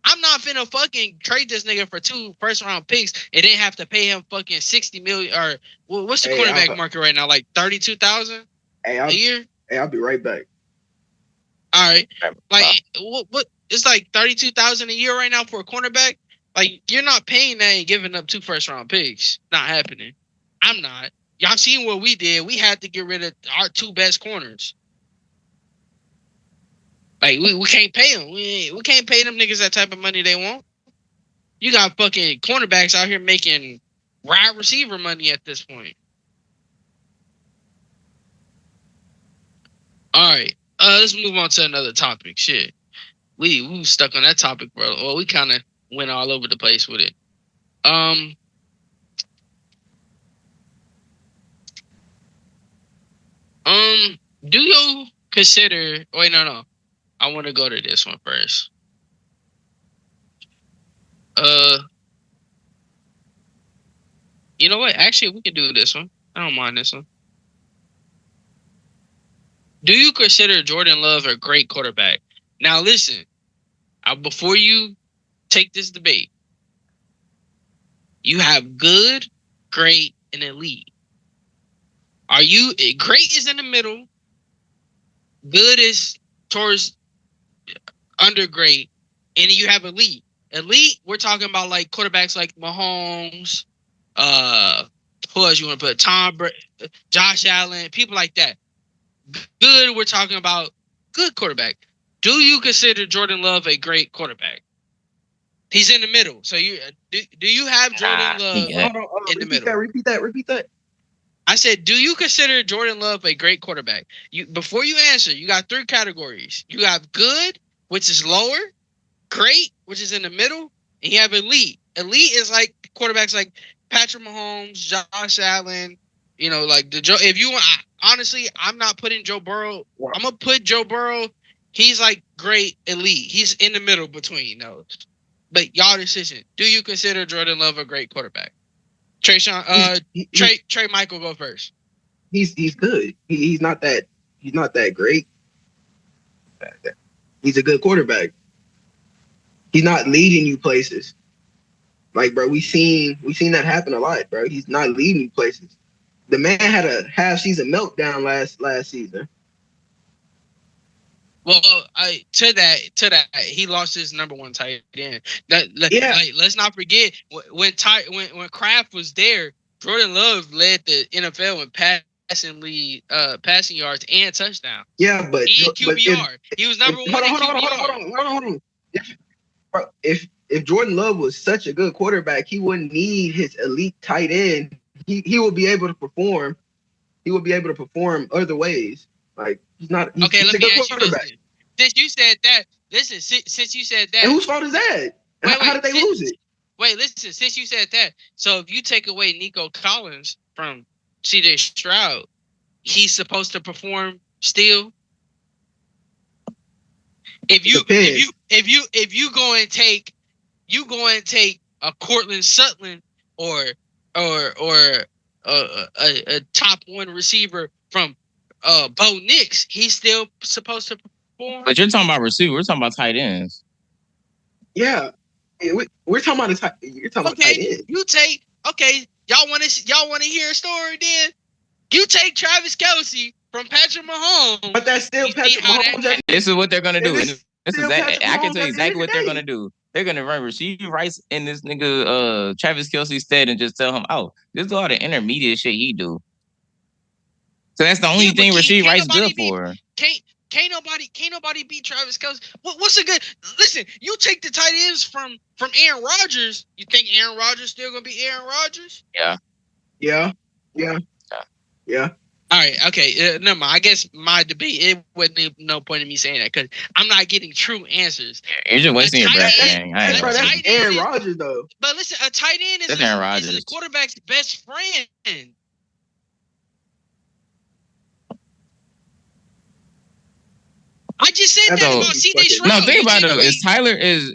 I'm not finna fucking trade this nigga for 2 first-round picks and then have to pay him fucking $60 million or what's the quarterback market right now? Like $32,000 a year? Hey, I'll be right back. All right, like what? It's like 32,000 a year right now for a cornerback. Like you're not paying that and giving up 2 first-round picks. Not happening. I'm not. Y'all seen what we did? We had to get rid of our 2 best corners. Like we can't pay them. We can't pay them niggas that type of money they want. You got fucking cornerbacks out here making wide receiver money at this point. All right. Let's move on to another topic. Shit. We stuck on that topic, bro. Well, we kind of went all over the place with it. Do you consider? Wait, no. I want to go to this one first. You know what? Actually, we can do this one. I don't mind this one. Do you consider Jordan Love a great quarterback? Now, listen. Before you take this debate, you have good, great, and elite. Are you great? Is in the middle. Good is towards under great, and you have elite. Elite, we're talking about like quarterbacks like Mahomes. Who else you want to put? Josh Allen, people like that. Good, we're talking about good quarterback. Do you consider Jordan Love a great quarterback? He's in the middle. So do you have Jordan Love in the middle? Repeat that. I said, do you consider Jordan Love a great quarterback? Before you answer, you got 3 categories. You have good, which is lower, great, which is in the middle, and you have elite. Elite is like quarterbacks like Patrick Mahomes, Josh Allen. You know, like if you want, honestly, I'm not putting Joe Burrow. Wow. I'm gonna put Joe Burrow. He's like great elite. He's in the middle between those. But y'all decision. Do you consider Jordan Love a great quarterback? Trey Michael, go first. He's good. He's not that great. He's a good quarterback. He's not leading you places. Like, bro, we seen that happen a lot, bro. He's not leading you places. The man had a half-season meltdown last season. Well, to that, he lost his number 1 tight end. Let's not forget when Kraft was there, Jordan Love led the NFL in passing yards and touchdowns. Yeah, but QBR, he was number 1 in QBR. Hold on. If Jordan Love was such a good quarterback, he wouldn't need his elite tight end. He will be able to perform. He will be able to perform other ways. Like he's not. He's let me ask you this. Since you said that, listen. Since you said that, and whose fault is that? How did they lose it? Wait, listen. Since you said that, so if you take away Nico Collins from C.J. Stroud, he's supposed to perform still. If you go and take a Cortland Sutton or a top 1 receiver from Bo Nix, he's still supposed to perform. But you're talking about receiver. We're talking about tight ends. Yeah, we're talking about tight end. You take Y'all want to hear a story? Then you take Travis Kelce from Patrick Mahomes, but that's still Patrick Mahomes. This is what they're gonna do. I can tell you exactly what they're gonna do. They're gonna run Rasheed Rice in this nigga Travis Kelce's stead and just tell him, "Oh, this is all the intermediate shit he do." So that's the only thing Rasheed Rice good for. Can't nobody beat Travis Kelce. What's a good? Listen, you take the tight ends from Aaron Rodgers. You think Aaron Rodgers still gonna be Aaron Rodgers? Yeah. All right, okay. Never mind. I guess my debate, it wasn't no point in me saying that because I'm not getting true answers. You're just wasting your breath, man. That's Aaron Rodgers, though. But listen, a tight end is a quarterback's best friend. I just said that about C.J. Stroud. No, think about it.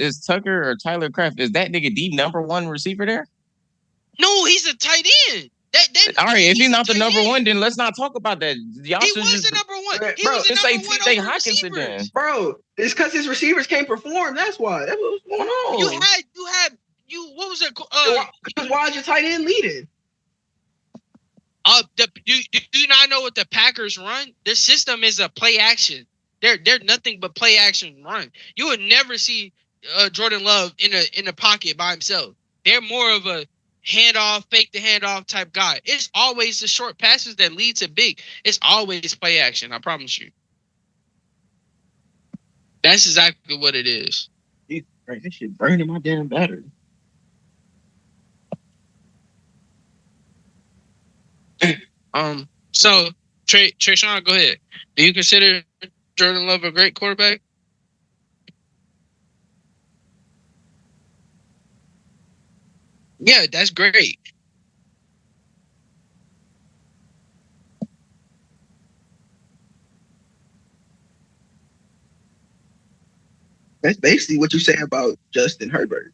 Is Tucker or Tyler Kraft, is that nigga the number 1 receiver there? No, he's a tight end. All right, if he's not the number 1, then let's not talk about that. He was the number 1. He was the number 1 over receivers. Bro, it's because his receivers can't perform. That's why. That's what's going on. What was it? Why is your tight end leading? Do you not know what the Packers run? Their system is a play action. They're nothing but play action run. You would never see Jordan Love in a pocket by himself. They're more of a handoff, fake the handoff type guy. It's always the short passes that lead to big. It's always play action. I promise you. That's exactly what it is. Jesus Christ, that shit burning my damn battery. So Trayshawn, go ahead. Do you consider Jordan Love a great quarterback? Yeah, that's great. That's basically what you say about Justin Herbert.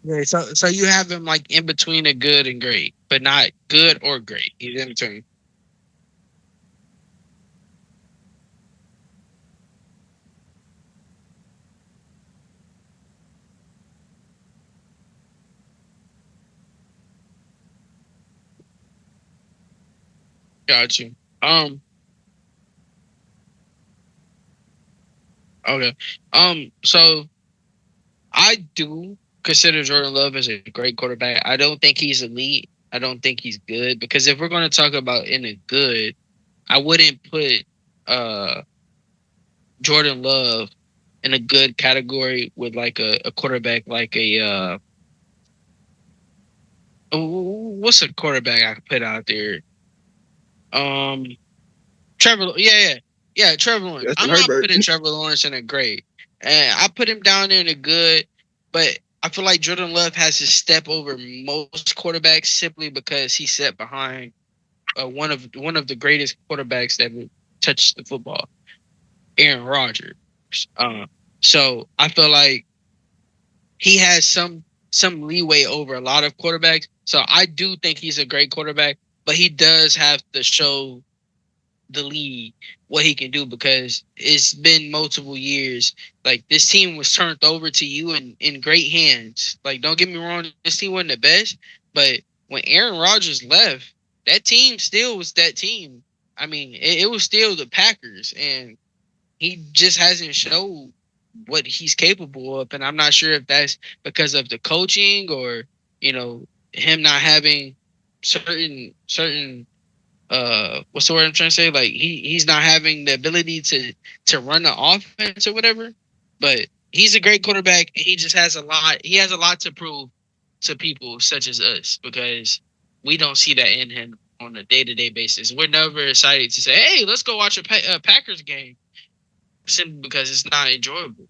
Yeah, so you have him like in between a good and great, but not good or great. He's in between. Got you. Okay. So I do consider Jordan Love as a great quarterback. I don't think he's elite. I don't think he's good because if we're going to talk about in a good, I wouldn't put uh Jordan Love in a good category with like a quarterback like a what's a quarterback I could put out there? Um, Trevor. Yeah. Trevor Lawrence. Justin I'm not Herbert. putting Trevor Lawrence in a great, and I put him down there in a good. But I feel like Jordan Love has to step over most quarterbacks simply because he sat behind one of the greatest quarterbacks that ever touched the football, Aaron Rodgers. Uh, so I feel like he has some leeway over a lot of quarterbacks. So I do think he's a great quarterback, but he does have to show the league what he can do because it's been multiple years. Like this team was turned over to you in great hands. Like don't get me wrong, this team wasn't the best, but when Aaron Rodgers left, that team still was that team. I mean, it was still the Packers, and he just hasn't showed what he's capable of. And I'm not sure if that's because of the coaching or him not having certain what's the word I'm trying to say? Like he's not having the ability to run the offense or whatever. But he's a great quarterback and he just has a lot to prove to people such as us because we don't see that in him on a day-to-day basis. We're never excited to say, "Hey, let's go watch a Packers game," simply because it's not enjoyable.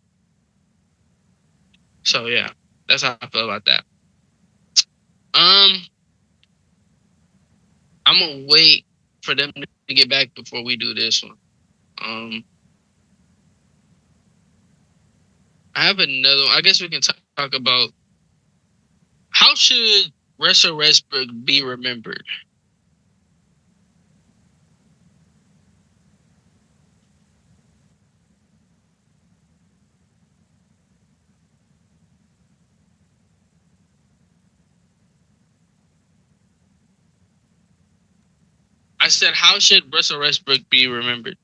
So yeah, that's how I feel about that. Um, I'm gonna wait for them to get back before we do this one. Um, I have another one. I guess we can talk about how should Russell Westbrook be remembered? said, how should Russell Westbrook be remembered?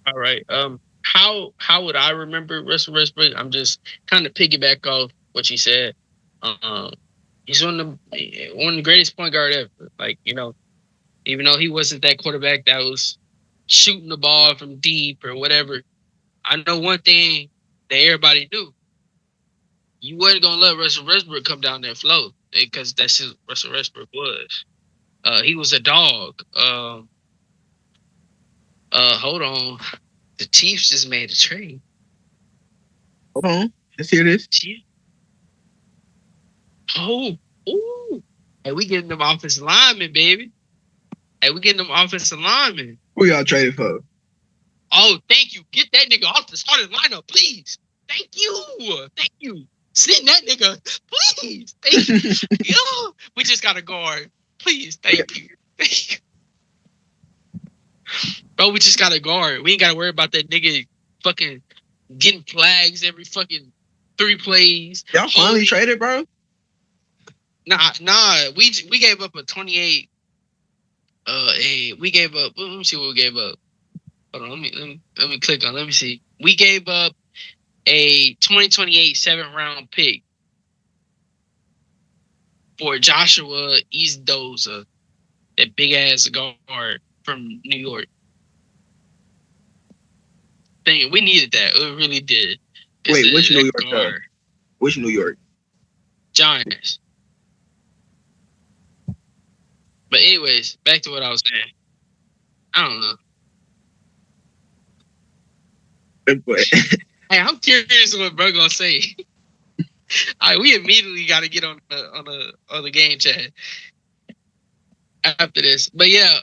All right. How would I remember Russell Westbrook? I'm just kind of piggyback off what you said. Um, he's one of the greatest point guard ever. Like, even though he wasn't that quarterback that was shooting the ball from deep or whatever, I know one thing that everybody knew: you wasn't gonna let Russell Westbrook come down that flow because that's who Russell Westbrook was. He was a dog. Hold on, the Chiefs just made a trade. Hold on. Let's hear this. Oh, ooh. Hey, we getting them offensive linemen, baby. Hey, we getting them offensive linemen. Who y'all traded for? Oh, thank you. Get that nigga off the starting lineup, please. Thank you. Thank you. Send that nigga, please. Thank you. Yo, we just got a guard. Please, thank you. Thank you. Bro, we just got a guard. We ain't got to worry about that nigga fucking getting flags every fucking 3 plays. Y'all finally traded, bro? Nah. We gave up a 28. We gave up. Let me see what we gave up. Hold on. Let me click on. Let me see. We gave up a 2028 7th-round pick for Joshua Eastdoza, that big ass guard from New York. Dang, we needed that. We really did. Wait, which New York? Which New York? Giants. But anyways, back to what I was saying. I don't know. Hey, I'm curious what bro gonna say. All right, we immediately got to get on the game chat after this. But yeah,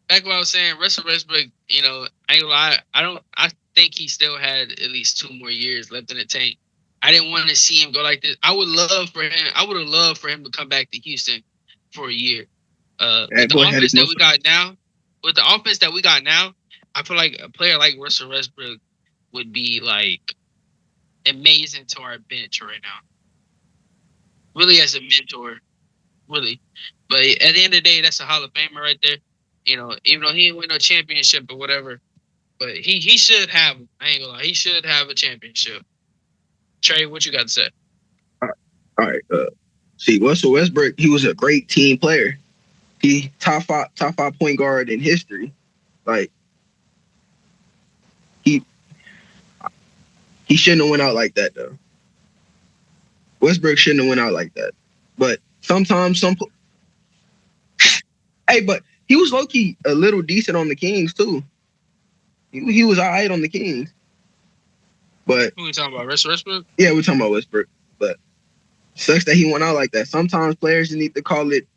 back to what I was saying, Russell Westbrook. I ain't gonna lie. I think he still had at least 2 more years left in the tank. I didn't want to see him go like this. I would have loved for him to come back to Houston for a year. With the offense that we got now, I feel like a player like Russell Westbrook would be like amazing to our bench right now. Really, as a mentor, really. But at the end of the day, that's a Hall of Famer right there. Even though he didn't win no championship or whatever, but he should have. I ain't gonna lie, he should have a championship. Trey, what you got to say? All right. See, Russell Westbrook, he was a great team player. He top five point guard in history. Like he shouldn't have went out like that though. Westbrook shouldn't have went out like that. But sometimes but he was low key a little decent on the Kings too. He was all right on the Kings. But who are we talking about? Russell Westbrook? Yeah, we're talking about Westbrook. But sucks that he went out like that. Sometimes players need to call it.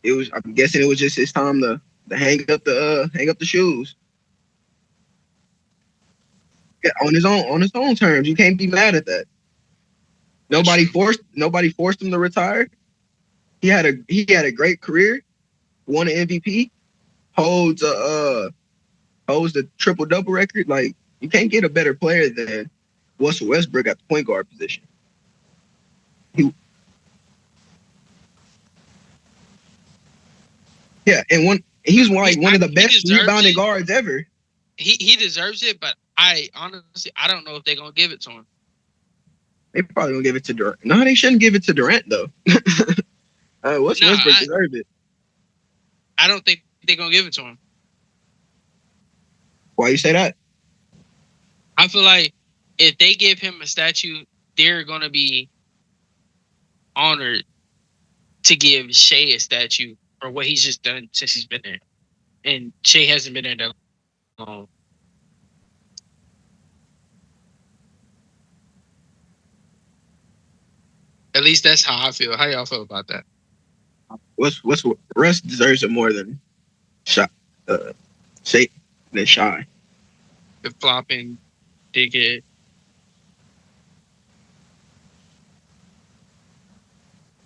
I'm guessing it was just his time to hang up the shoes. Yeah, on his own terms. You can't be mad at that. Nobody forced him to retire. He had a great career, won an MVP, holds the triple double record. Like, you can't get a better player than Russell Westbrook at the point guard position. And he's one of the best rebounding guards ever. He deserves it, but I honestly don't know if they're gonna give it to him. They probably gonna give it to Durant. No, they shouldn't give it to Durant though. Westbrook deserved it. I don't think they're gonna give it to him. Why you say that? I feel like if they give him a statue, they're gonna be honored to give Shea a statue for what he's just done since he's been there. And Shea hasn't been there that long. At least that's how I feel. How y'all feel about that? What's Russ deserves it more than Shy, Shay than Shy. The flopping dickhead.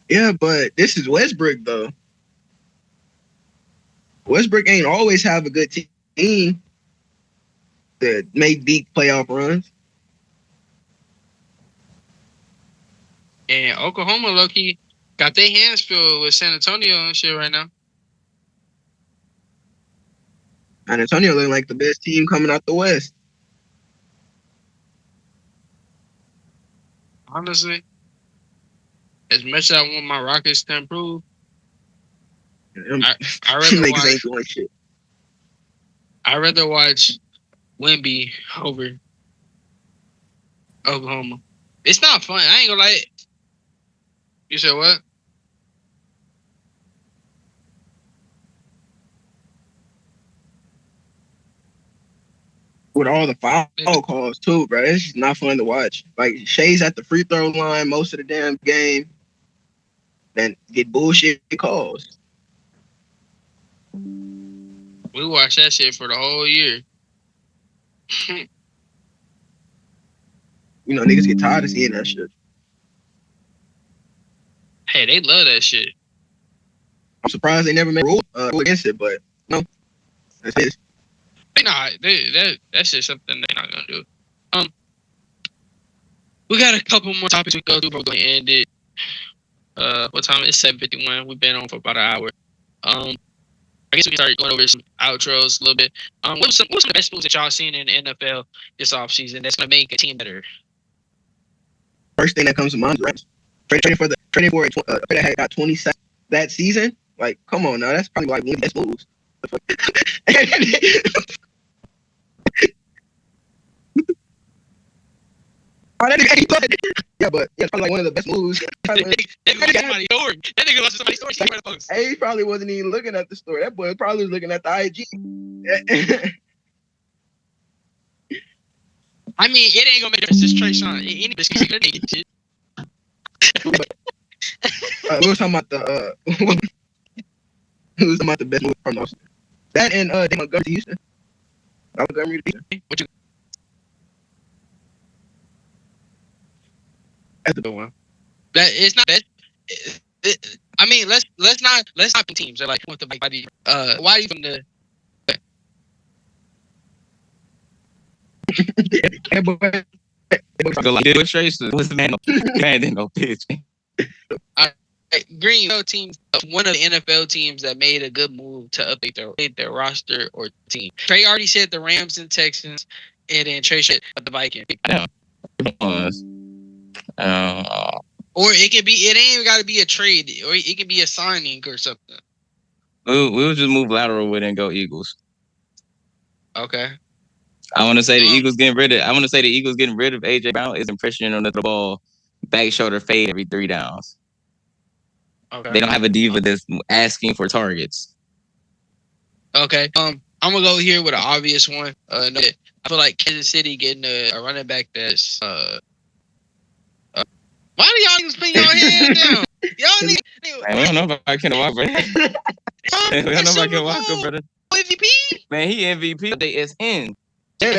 Yeah, but this is Westbrook though. Westbrook ain't always have a good team that make deep playoff runs. And Oklahoma, low-key, got their hands filled with San Antonio and shit right now. And Antonio looking like the best team coming out the West. Honestly, as much as I want my Rockets to improve, I rather niggas watch. ain't doing shit. I rather watch Wemby over Oklahoma. It's not fun. I ain't gonna lie. You said what? With all the foul calls too, bro. It's just not fun to watch. Like Shay's at the free throw line most of the damn game, then get bullshit calls. We watched that shit for the whole year. You know, niggas get tired of seeing that shit. Hey, they love that shit. I'm surprised they never made a rule against it, but no, that's it. Nah, that's just something they're not gonna do. We got a couple more topics we go through, but we're gonna end it. What time? It's 7:51. We've been on for about an hour. I guess we can start going over some outros a little bit. What's some of the best moves that y'all seen in the NFL this offseason that's gonna make a team better? First thing that comes to mind is Rams. Trading for a player that got 20 sacks that season. Like, come on now, that's probably like one of the best moves. Yeah, but yeah, it's probably like one of the best moves. That nigga lost somebody's story. Hey, he probably wasn't even looking at the story. That boy probably was looking at the IG. I mean, it ain't gonna make a difference. It's Trey Sean. Any bitch can get shit. We were talking about the we was talking about the best move from Austin. That and Montgomery to Houston. Montgomery to Houston. What you? That's the good one. That it's not that. I mean, let's not pick teams. They're like, what the body? Why even the? Like, Tracer was the man didn't no pitch. Green team, one of the NFL teams that made a good move to update their roster or team. Trey already said the Rams and Texans, and then Trey said the Vikings. Or it could be. It ain't even got to be a trade, or it could be a signing or something. We'll just move lateral with it and go Eagles. Okay. I want to say the Eagles getting rid of AJ Brown is impression on the ball, back shoulder fade every 3 downs. Okay. They don't have a diva that's asking for targets. Okay. I'm gonna go here with an obvious one. I feel like Kansas City getting a running back that's why do y'all niggas put your hand down? Y'all niggas. Man, we don't know about Ken Walker, brother. We don't know about Ken Walker, brother. MVP? Man, he MVP. They is in. They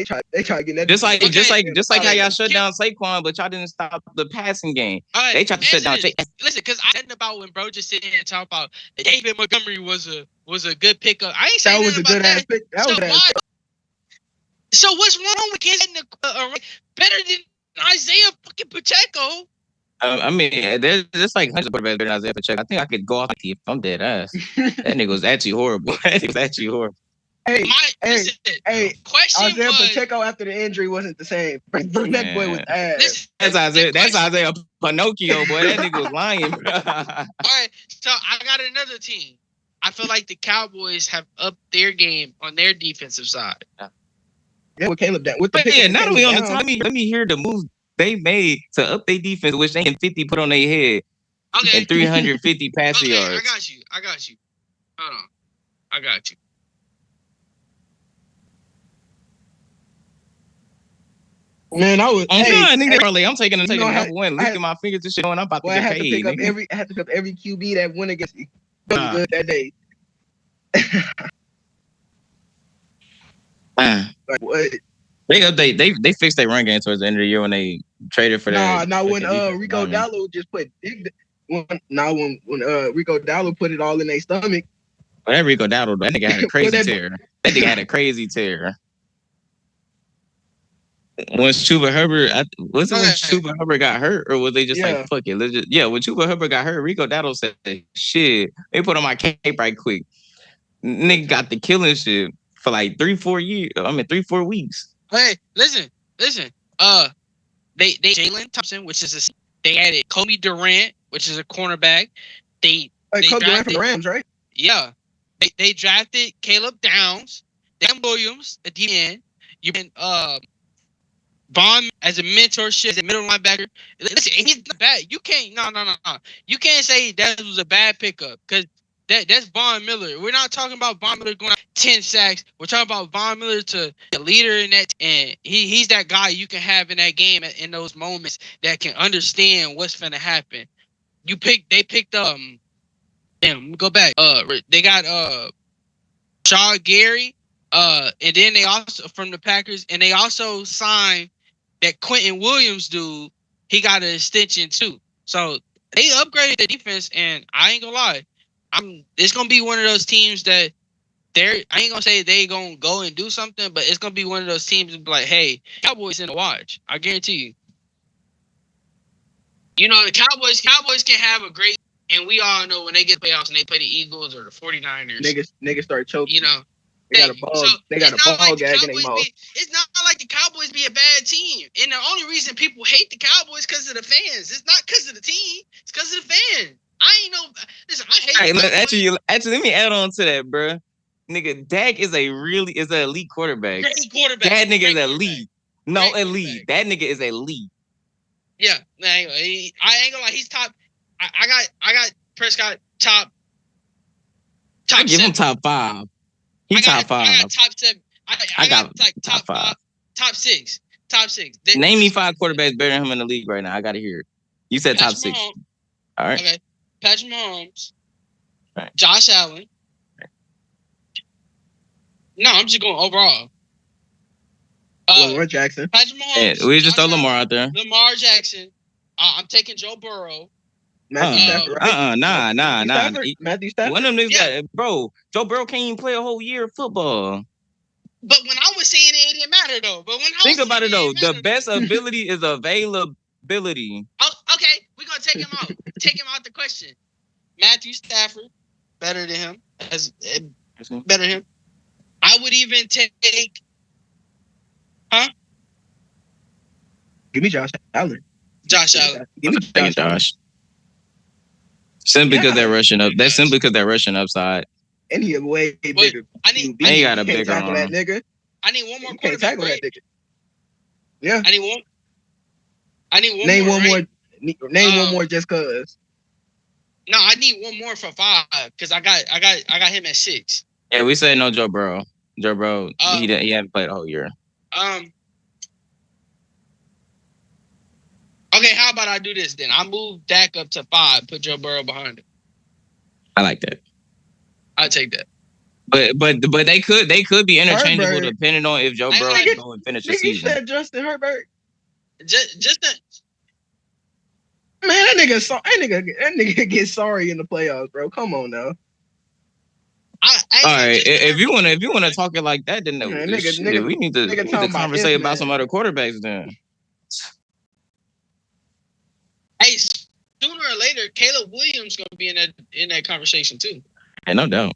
try getting that. Just like how y'all shut down Saquon, but y'all didn't stop the passing game. They tried to shut down. Listen, because I said about when bro just sitting and talk about David Montgomery was a good pickup. I ain't saying that was a good ass pick. That was a pick. So what's wrong with Kansas better than Isaiah fucking Pacheco? I mean, there's like hundreds of quarterbacks better than Isaiah Pacheco. I think I could go off if I'm dead ass. That nigga was actually horrible. That was actually horrible. Hey, Isaiah Pacheco after the injury wasn't the same. That boy was ass. That's Isaiah Pinocchio, boy. That nigga was lying. All right, so I got another team. I feel like the Cowboys have upped their game on their defensive side. Yeah, with Caleb down. Not only on the top. Let me hear the moves they made to up their defense, which they can 50 put on their head and 350 passing yards. I got you. Hold on. I got you. Man, I was. Nigga, I'm taking the number one, licking my fingers and shit, and I'm about to get paid. I had to pick up every QB that went against me. It was good that day. Like what? They fixed their run game towards the end of the year when they traded for that. Now when Rico Dallo just put when Rico Dallo put it all in their stomach. Well, that Rico Dallo, that nigga had a crazy tear. That nigga had a crazy tear. Was Chuba Hubbard? When Chuba Hubbard got hurt, or was they just like fuck it? Let's just, when Chuba Hubbard got hurt, Rico Dallo said, "Shit, they put on my cape right quick." Nigga got the killing shit for like 3-4 years. 3-4 weeks. Hey, listen. They Jalen Thompson, which is they added Kobe Durant, which is a cornerback. They Kobe Durant from the Rams, right? Yeah, they drafted Caleb Downs, Dan Williams at the end. You been Vaughn as a mentorship, as a middle linebacker. Listen, he's not bad. You can't no. You can't say that was a bad pickup because that's Von Miller. We're not talking about Von Miller going out 10 sacks. We're talking about Von Miller to be a leader in that, and he's that guy you can have in that game in those moments that can understand what's gonna happen. They picked go back. They got Shaw Gary, and then they also from the Packers, and they also signed that Quentin Williams dude. He got an extension too. So they upgraded the defense, and I ain't gonna lie. It's gonna be one of those teams that I ain't gonna say they gonna go and do something, but it's gonna be one of those teams that be like, hey, Cowboys in the watch. I guarantee you. You know, the Cowboys can have a great, and we all know when they get playoffs and they play the Eagles or the 49ers. Niggas start choking. You know. They got a ball gag in their mouth. It's not like the Cowboys be a bad team. And the only reason people hate the Cowboys is because of the fans. It's not because of the team. It's because of the fans. I ain't know. Listen, I hate the Cowboys. Actually, let me add on to that, bro. Nigga, Dak is an elite quarterback. Great quarterback. That nigga is elite. No, elite. That nigga is elite. Yeah. I ain't gonna lie. He's top. I got Prescott top. I give him top 5. He's top 5. I got top 7. I got like top 5. Top 6. Name me 5 quarterbacks better than him in the league right now. I gotta hear it. You said Patrick top 6. Mahomes. All right. Okay. Patrick Mahomes. Right. Josh Allen. No, I'm just going overall. Lamar Jackson. Patrick Mahomes. Yeah, we just throw Lamar out there. Lamar Jackson. I'm taking Joe Burrow. Matthew Stafford, right? Nah. Matthew Stafford. One of them niggas bro, Joe Burrow can't even play a whole year of football. But when I was saying it didn't matter though. But when think about it though, the best ability is availability. Oh, okay, we're gonna take him out. Take him out the question. Matthew Stafford, better than him. Better than him. I would even take. Give me Josh Allen. Give me Josh. Simply because they're rushing up. That's simply because they're rushing upside. And he a way bigger. He got a bigger arm. That nigga. I need one more quarterback. Can't tackle that nigga. Yeah. I need one. Name more, one more. Name one more just cause. No, I need one more for 5 because I got him at 6. Yeah, we said no Joe Burrow. Joe Burrow, he hadn't played a whole year. Okay, how about I do this then? I move Dak up to 5, put Joe Burrow behind him. I like that. I'll take that. But they could be interchangeable depending on if Joe Burrow can go and finish the season. You said Justin Herbert. Just man, that nigga gets sorry in the playoffs, bro. Come on now. All right, if you wanna talk it like that, then we need to conversate about some other quarterbacks then. Hey, sooner or later, Caleb Williams gonna be in that conversation too. Yeah, no doubt.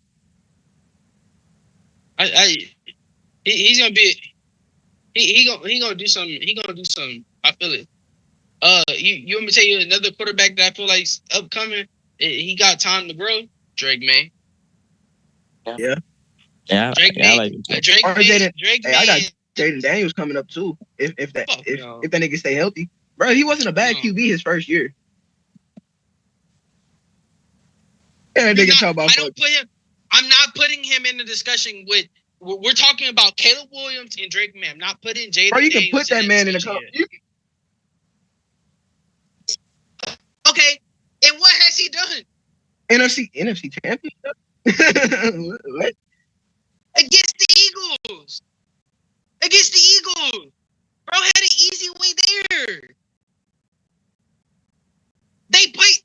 He's gonna be. He gonna do something. He gonna do something. I feel it. You want me to tell you another quarterback that I feel like's upcoming? He got time to grow. Drake May. Yeah. Drake May. I like him too. Drake May. I got Jaden Daniels coming up too. If that nigga stay healthy. Bro, he wasn't a bad No. QB his first year. Yeah, nigga talk about I don't put him. I'm not putting him in the discussion with. We're talking about Caleb Williams and Drake May. I'm not putting Jayden Bro, you can Daniels put that man in the discussion you, Okay, and what has he done NFC championship. What? against the Eagles? Against the Eagles, bro had an easy way there. They played